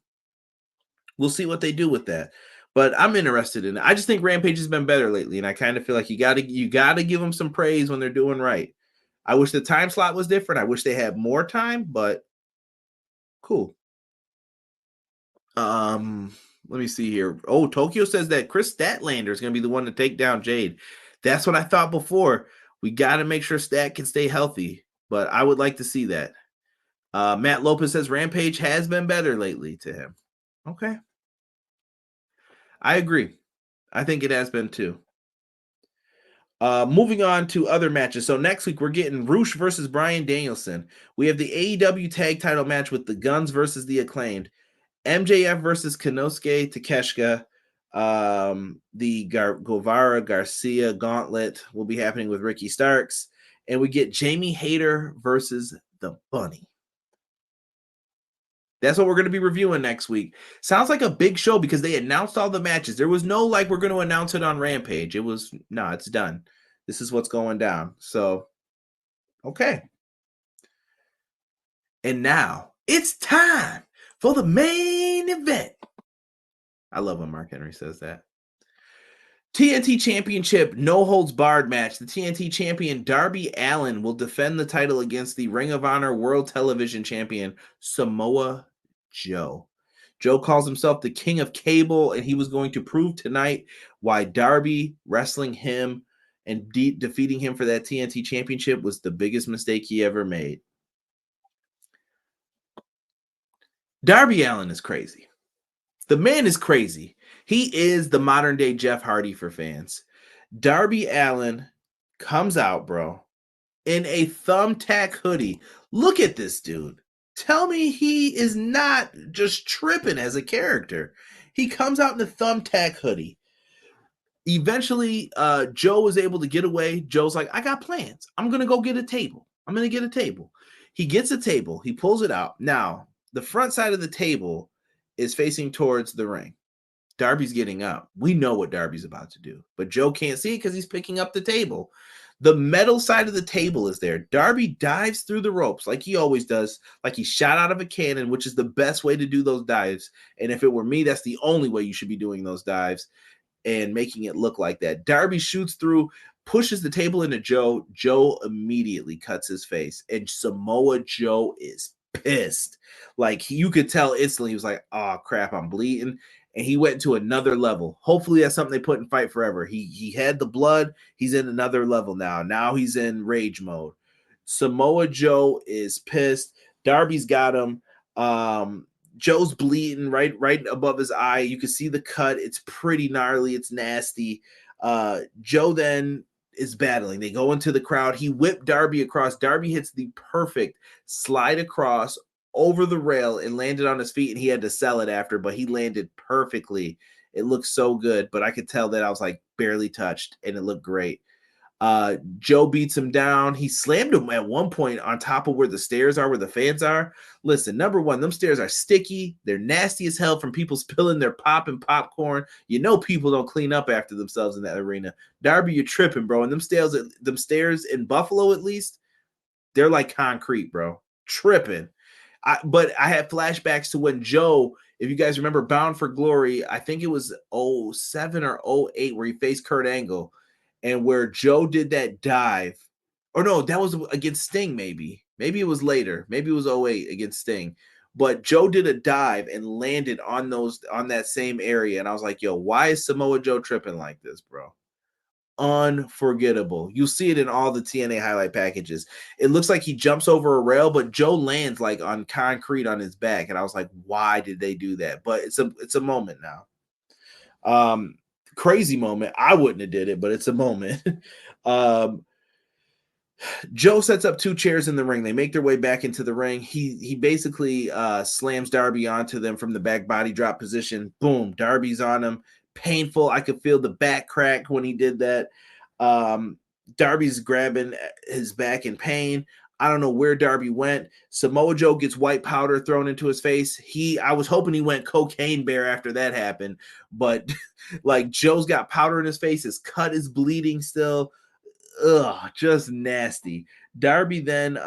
We'll see what they do with that. But I'm interested in it. I just think Rampage has been better lately, and I kind of feel like you got to give them some praise when they're doing right. I wish the time slot was different. I wish they had more time, but cool. Let me see here. Oh, Tokyo says that Chris Statlander is going to be the one to take down Jade. That's what I thought before. We got to make sure Stat can stay healthy, but I would like to see that. Matt Lopez says Rampage has been better lately to him. Okay. I agree. I think it has been too. Moving on to other matches. So next week we're getting Roosh versus Bryan Danielson. We have the AEW tag title match with the Guns versus the Acclaimed. MJF versus Konosuke Takeshita. The Guevara Garcia gauntlet will be happening with Ricky Starks. And we get Jamie Hayter versus the Bunny. That's what we're going to be reviewing next week. Sounds like a big show because they announced all the matches. There was no like we're going to announce it on Rampage. It was no, it's done. This is what's going down. So, okay. And now it's time for the main event. I love when Mark Henry says that. TNT Championship no holds barred match. The TNT champion Darby Allin will defend the title against the Ring of Honor World Television Champion Samoa Joe. Joe calls himself the King of Cable, and he was going to prove tonight why Darby wrestling him and defeating him for that TNT Championship was the biggest mistake he ever made. Darby Allin is crazy. The man is crazy. He is the modern day Jeff Hardy for fans. Darby Allin comes out, bro, in a thumbtack hoodie. Look at this dude. Tell me he is not just tripping as a character. He comes out in a thumbtack hoodie. Eventually, Joe was able to get away. Joe's like, I got plans. I'm going to go get a table. I'm going to get a table. He gets a table. He pulls it out. Now, the front side of the table is facing towards the ring. Darby's getting up. We know what Darby's about to do, but Joe can't see it because he's picking up the table. The metal side of the table is there. Darby dives through the ropes like he always does, like he shot out of a cannon, which is the best way to do those dives. And if it were me, that's the only way you should be doing those dives and making it look like that. Darby shoots through, pushes the table into Joe. Joe immediately cuts his face, and Samoa Joe is pissed. Like you could tell instantly, he was like, oh crap, I'm bleeding. And he went to another level. Hopefully that's something they put in Fight Forever. He had the blood. He's in another level now. Now he's in rage mode. Samoa Joe is pissed. Darby's got him. Joe's bleeding right above his eye. You can see the cut. It's pretty gnarly. It's nasty. Joe then is battling. They go into the crowd. He whipped Darby across. Darby hits the perfect slide across over the rail and landed on his feet, and he had to sell it after, but he landed perfectly. It looked so good, but I could tell that I was like barely touched, and it looked great. Joe beats him down. He slammed him at one point on top of where the stairs are, where the fans are. Listen, number one, them stairs are sticky. They're nasty as hell from people spilling their pop and popcorn. You know people don't clean up after themselves in that arena. Darby, you're tripping, bro. And them stairs in Buffalo, at least, they're like concrete, bro. Tripping. But I had flashbacks to when Joe, if you guys remember Bound for Glory, I think it was 07 or 08 where he faced Kurt Angle, and where Joe did that dive. Or no, that was against Sting, maybe. Maybe it was later. Maybe it was 08 against Sting. But Joe did a dive and landed on that same area. And I was like, yo, why is Samoa Joe tripping like this, bro? Unforgettable. You'll see it in all the TNA highlight packages. It looks like he jumps over a rail, but Joe lands like on concrete on his back. And I was like, why did they do that? But it's a moment now. Crazy moment. I wouldn't have did it, but it's a moment. Joe sets up two chairs in the ring. They make their way back into the ring. He basically slams Darby onto them from the back body drop position. Boom. Darby's on him. Painful. I could feel the back crack when he did that. Darby's grabbing his back in pain. I don't know where Darby went. Samoa Joe gets white powder thrown into his face. I was hoping he went cocaine bear after that happened, but like Joe's got powder in his face. His cut is bleeding still. Ugh, just nasty. Darby then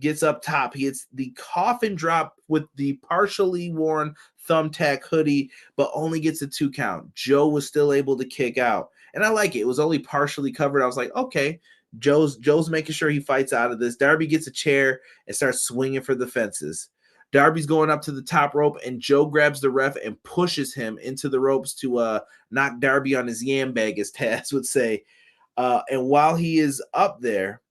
gets up top. He hits the coffin drop with the partially worn thumbtack hoodie, but only gets a 2 count. Joe was still able to kick out. And I like it. It was only partially covered. I was like, okay, Joe's making sure he fights out of this. Darby gets a chair and starts swinging for the fences. Darby's going up to the top rope, and Joe grabs the ref and pushes him into the ropes to knock Darby on his yam bag, as Taz would say. And while he is up there,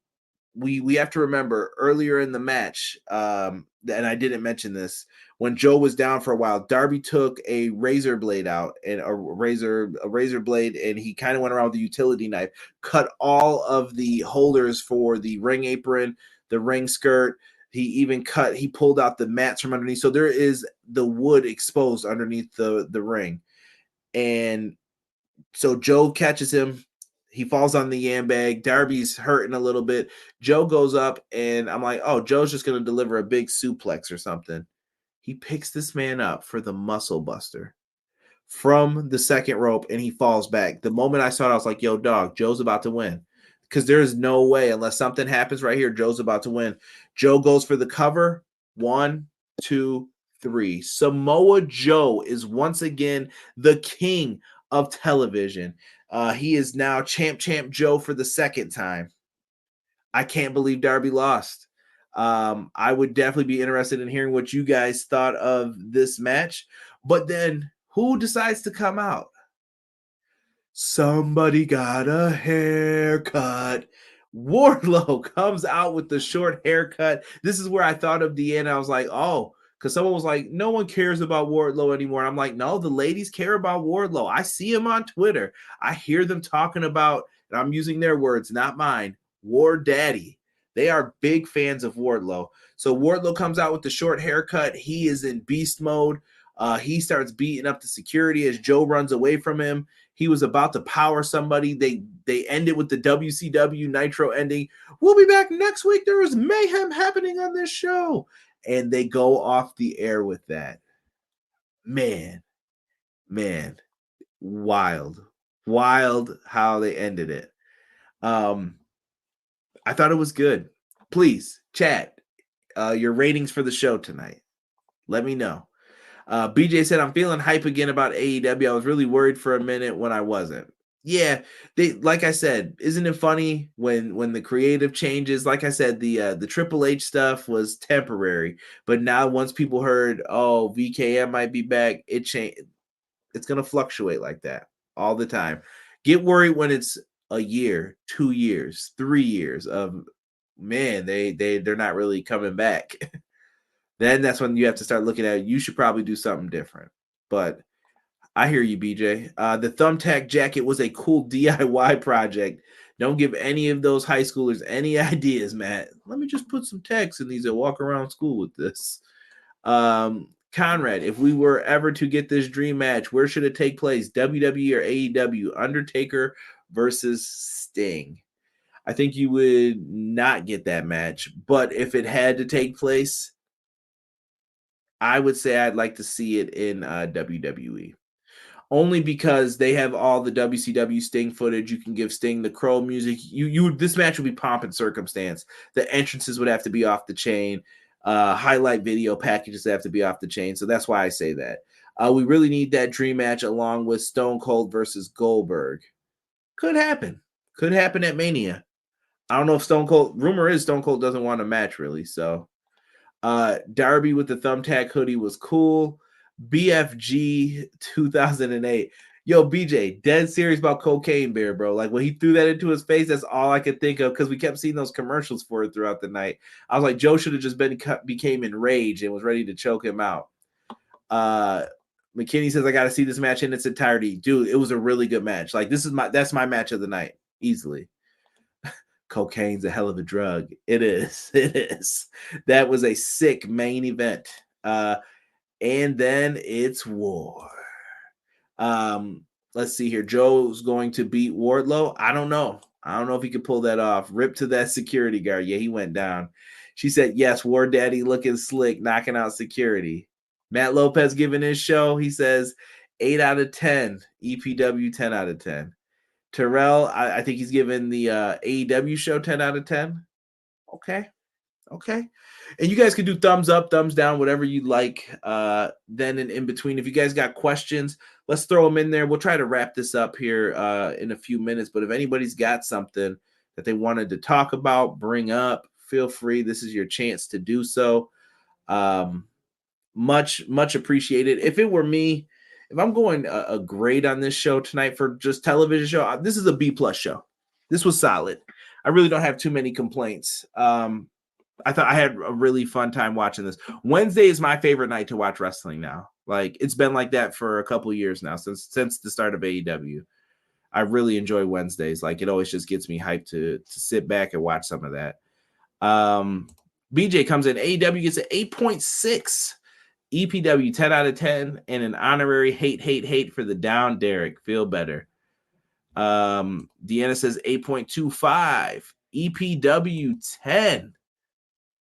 we have to remember earlier in the match, and I didn't mention this, when Joe was down for a while, Darby took a razor blade out, and a razor blade, and he kind of went around with a utility knife, cut all of the holders for the ring apron, the ring skirt. He pulled out the mats from underneath. So there is the wood exposed underneath the ring. And so Joe catches him. He falls on the yam bag. Darby's hurting a little bit. Joe goes up, and I'm like, oh, Joe's just going to deliver a big suplex or something. He picks this man up for the muscle buster from the second rope, and he falls back. The moment I saw it, I was like, yo, dog, Joe's about to win. Because there's no way, unless something happens right here, Joe's about to win. Joe goes for the cover. 1, 2, 3. Samoa Joe is once again the king of television. He is now Champ Joe for the second time. I can't believe Darby lost. I would definitely be interested in hearing what you guys thought of this match. But then who decides to come out? Somebody got a haircut. Wardlow comes out with the short haircut. This is where I thought of the end. I was like, oh, because someone was like, no one cares about Wardlow anymore. I'm like, no, the ladies care about Wardlow. I see him on Twitter. I hear them talking about, and I'm using their words, not mine, War Daddy. They are big fans of Wardlow. So Wardlow comes out with the short haircut. He is in beast mode. He starts beating up the security as Joe runs away from him. He was about to power somebody. They end it with the WCW Nitro ending. We'll be back next week. There is mayhem happening on this show. And they go off the air with that. Man, wild how they ended it. I thought it was good. Please, chat your ratings for the show tonight. Let me know. BJ said, I'm feeling hype again about AEW. I was really worried for a minute when I wasn't. Yeah, like I said, isn't it funny when the creative changes? Like I said, the Triple H stuff was temporary, but now once people heard, oh, VKM might be back, it changed. It's gonna fluctuate like that all the time. Get worried when it's a year, 2 years, 3 years of man, they're not really coming back. Then that's when you have to start looking at it. You should probably do something different. But I hear you, BJ. The thumbtack jacket was a cool DIY project. Don't give any of those high schoolers any ideas, Matt. Let me just put some tags in these and walk around school with this. Conrad, if we were ever to get this dream match, where should it take place? WWE or AEW? Undertaker versus Sting. I think you would not get that match. But if it had to take place, I would say I'd like to see it in WWE. Only because they have all the WCW Sting footage. You can give Sting the Crow music. This match would be pomp and circumstance. The entrances would have to be off the chain. Highlight video packages have to be off the chain. So that's why I say that. We really need that dream match along with Stone Cold versus Goldberg. Could happen. Could happen at Mania. I don't know if Stone Cold. Rumor is Stone Cold doesn't want a match really. So Darby with the thumbtack hoodie was cool. BFG 2008. Yo, BJ, dead serious about Cocaine Bear, bro. Like when he threw that into his face, that's all I could think of because we kept seeing those commercials for it throughout the night. I was like, Joe should have just became enraged and was ready to choke him out. McKinney says I got to see this match in its entirety, dude. It was a really good match. Like that's my match of the night, easily. Cocaine's a hell of a drug. It is. It is. That was a sick main event. And then it's War. Let's see here. Joe's going to beat Wardlow. I don't know. I don't know if he could pull that off. Rip to that security guard. Yeah, he went down. She said, yes, War Daddy looking slick, knocking out security. Matt Lopez giving his show. He says 8 out of 10. EPW 10 out of 10. Terrell, I think he's giving the AEW show 10 out of 10. Okay. And you guys can do thumbs up, thumbs down, whatever you like. Then in between, if you guys got questions, let's throw them in there. We'll try to wrap this up here in a few minutes. But if anybody's got something that they wanted to talk about, bring up, feel free. This is your chance to do so. Much appreciated. If it were me, if I'm going a grade on this show tonight for just television show, this is a B+ show. This was solid. I really don't have too many complaints. I thought I had a really fun time watching this. Wednesday is my favorite night to watch wrestling now. Like it's been like that for a couple of years now since the start of AEW. I really enjoy Wednesdays. Like it always just gets me hyped to sit back and watch some of that. BJ comes in. AEW gets an 8.6. EPW 10 out of 10 and an honorary hate for the down Derek. Feel better. Deanna says 8.25. EPW 10.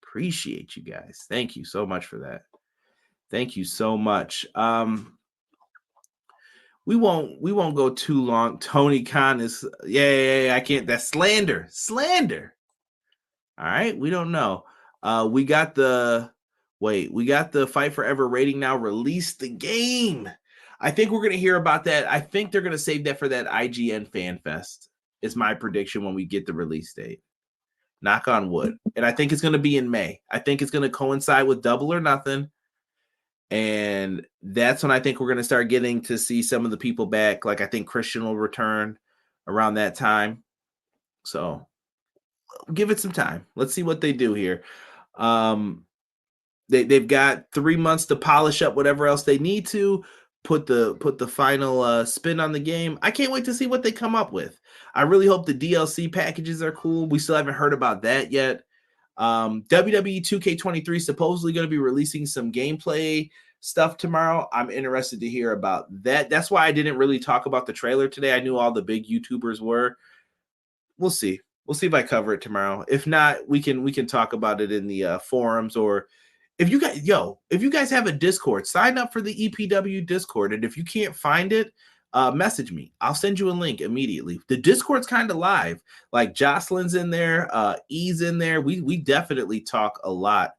Appreciate you guys. Thank you so much for that. Thank you so much. We won't go too long. Tony Khan is I can't. That's slander. All right, we don't know. We got the Fight Forever rating now. Release the game. I think we're gonna hear about that. I think they're gonna save that for that IGN Fan Fest. Is my prediction when we get the release date. Knock on wood. And I think it's going to be in May. I think it's going to coincide with Double or Nothing. And that's when I think we're going to start getting to see some of the people back. Like I think Christian will return around that time. So give it some time. Let's see what they do here. They've got 3 months to polish up whatever else they need to. Put the final spin on the game. I can't wait to see what they come up with. I really hope the DLC packages are cool. We still haven't heard about that yet. WWE 2K23 is supposedly going to be releasing some gameplay stuff tomorrow. I'm interested to hear about that. That's why I didn't really talk about the trailer today. I knew all the big YouTubers were. We'll see. We'll see if I cover it tomorrow. If not, we can talk about it in the forums, or if you guys have a Discord, sign up for the EPW Discord. And if you can't find it, message me. I'll send you a link immediately. The Discord's kind of live. Like Jocelyn's in there, E's in there. We definitely talk a lot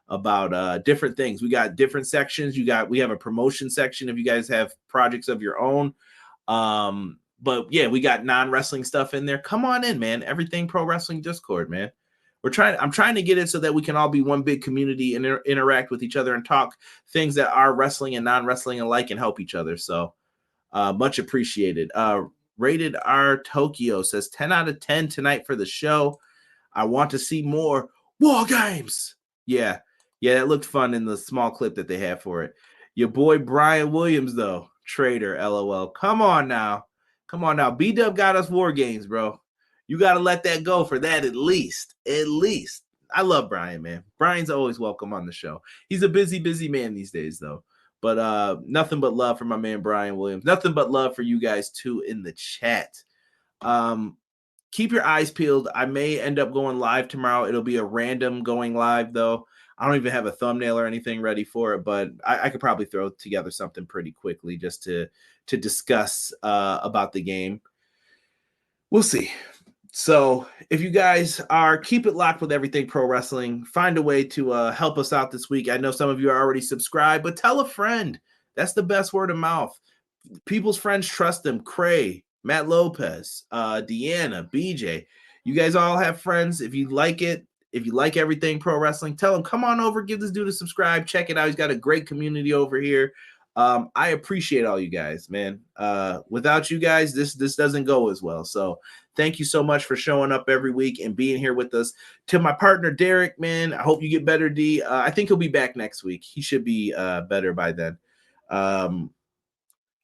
about different things. We got different sections. We have a promotion section if you guys have projects of your own. But yeah, we got non-wrestling stuff in there. Come on in, man. Everything Pro Wrestling Discord, man. I'm trying to get it so that we can all be one big community and interact with each other and talk things that are wrestling and non-wrestling alike and help each other. So much appreciated. Rated R Tokyo says 10 out of 10 tonight for the show. I want to see more War Games. Yeah, it looked fun in the small clip that they have for it. Your boy Brian Williams, though. Traitor, LOL. Come on now. B-Dub got us War Games, bro. You got to let that go for that at least. I love Brian, man. Brian's always welcome on the show. He's a busy man these days, though. But nothing but love for my man Brian Williams. Nothing but love for you guys, too, in the chat. keep your eyes peeled. I may end up going live tomorrow. It'll be a random going live, though. I don't even have a thumbnail or anything ready for it, but I could probably throw together something pretty quickly just to discuss about the game. We'll see. So if you guys are, keep it locked with Everything Pro Wrestling. Find a way to help us out this week. I know some of you are already subscribed, but tell a friend. That's the best word of mouth. People's friends trust them. Cray, Matt Lopez, Deanna, BJ. You guys all have friends. If you like it, if you like Everything Pro Wrestling, tell them, come on over, give this dude a subscribe. Check it out. He's got a great community over here. I appreciate all you guys, man. Without you guys, this doesn't go as well. So thank you so much for showing up every week and being here with us. To my partner, Derek, man, I hope you get better, D. I think he'll be back next week. He should be better by then.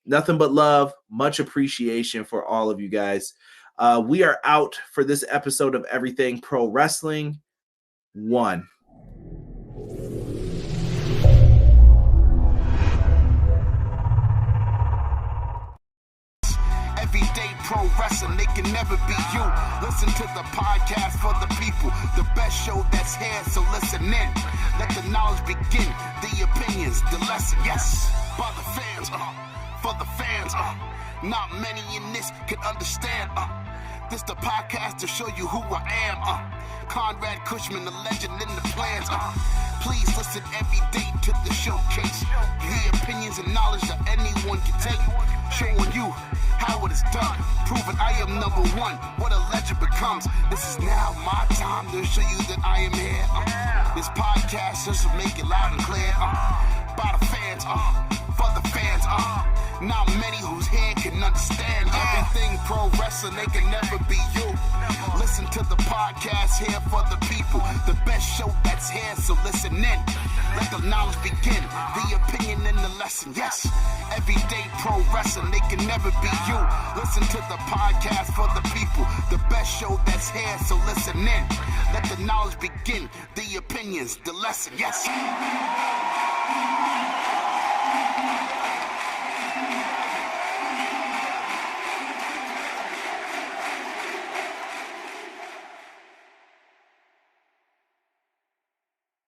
Nothing but love, much appreciation for all of you guys. We are out for this episode of Everything Pro Wrestling 1. Everyday pro wrestling, they can never be you. Listen to the podcast for the people, the best show that's here, so listen in. Let the knowledge begin, the opinions, the lesson, yes. By the fans, for the fans, not many in this can understand. This the podcast to show you who I am. Conrad Cushman, the legend in the plans. Please listen every day to the showcase. The opinions and knowledge that anyone can take. Showing you how it is done. Proving I am number one. What a legend becomes. This is now my time to show you that I am here. This podcast just to make it loud and clear. By the fans, for the fans. Not many who's here can understand everything pro wrestling. They can never be you. Listen to the podcast here for the people, the best show that's here, so listen in. Let the knowledge begin, the opinion and the lesson, yes. Everyday pro wrestling, they can never be you. Listen to the podcast for the people, the best show that's here, so listen in. Let the knowledge begin, the opinions, the lesson, yes.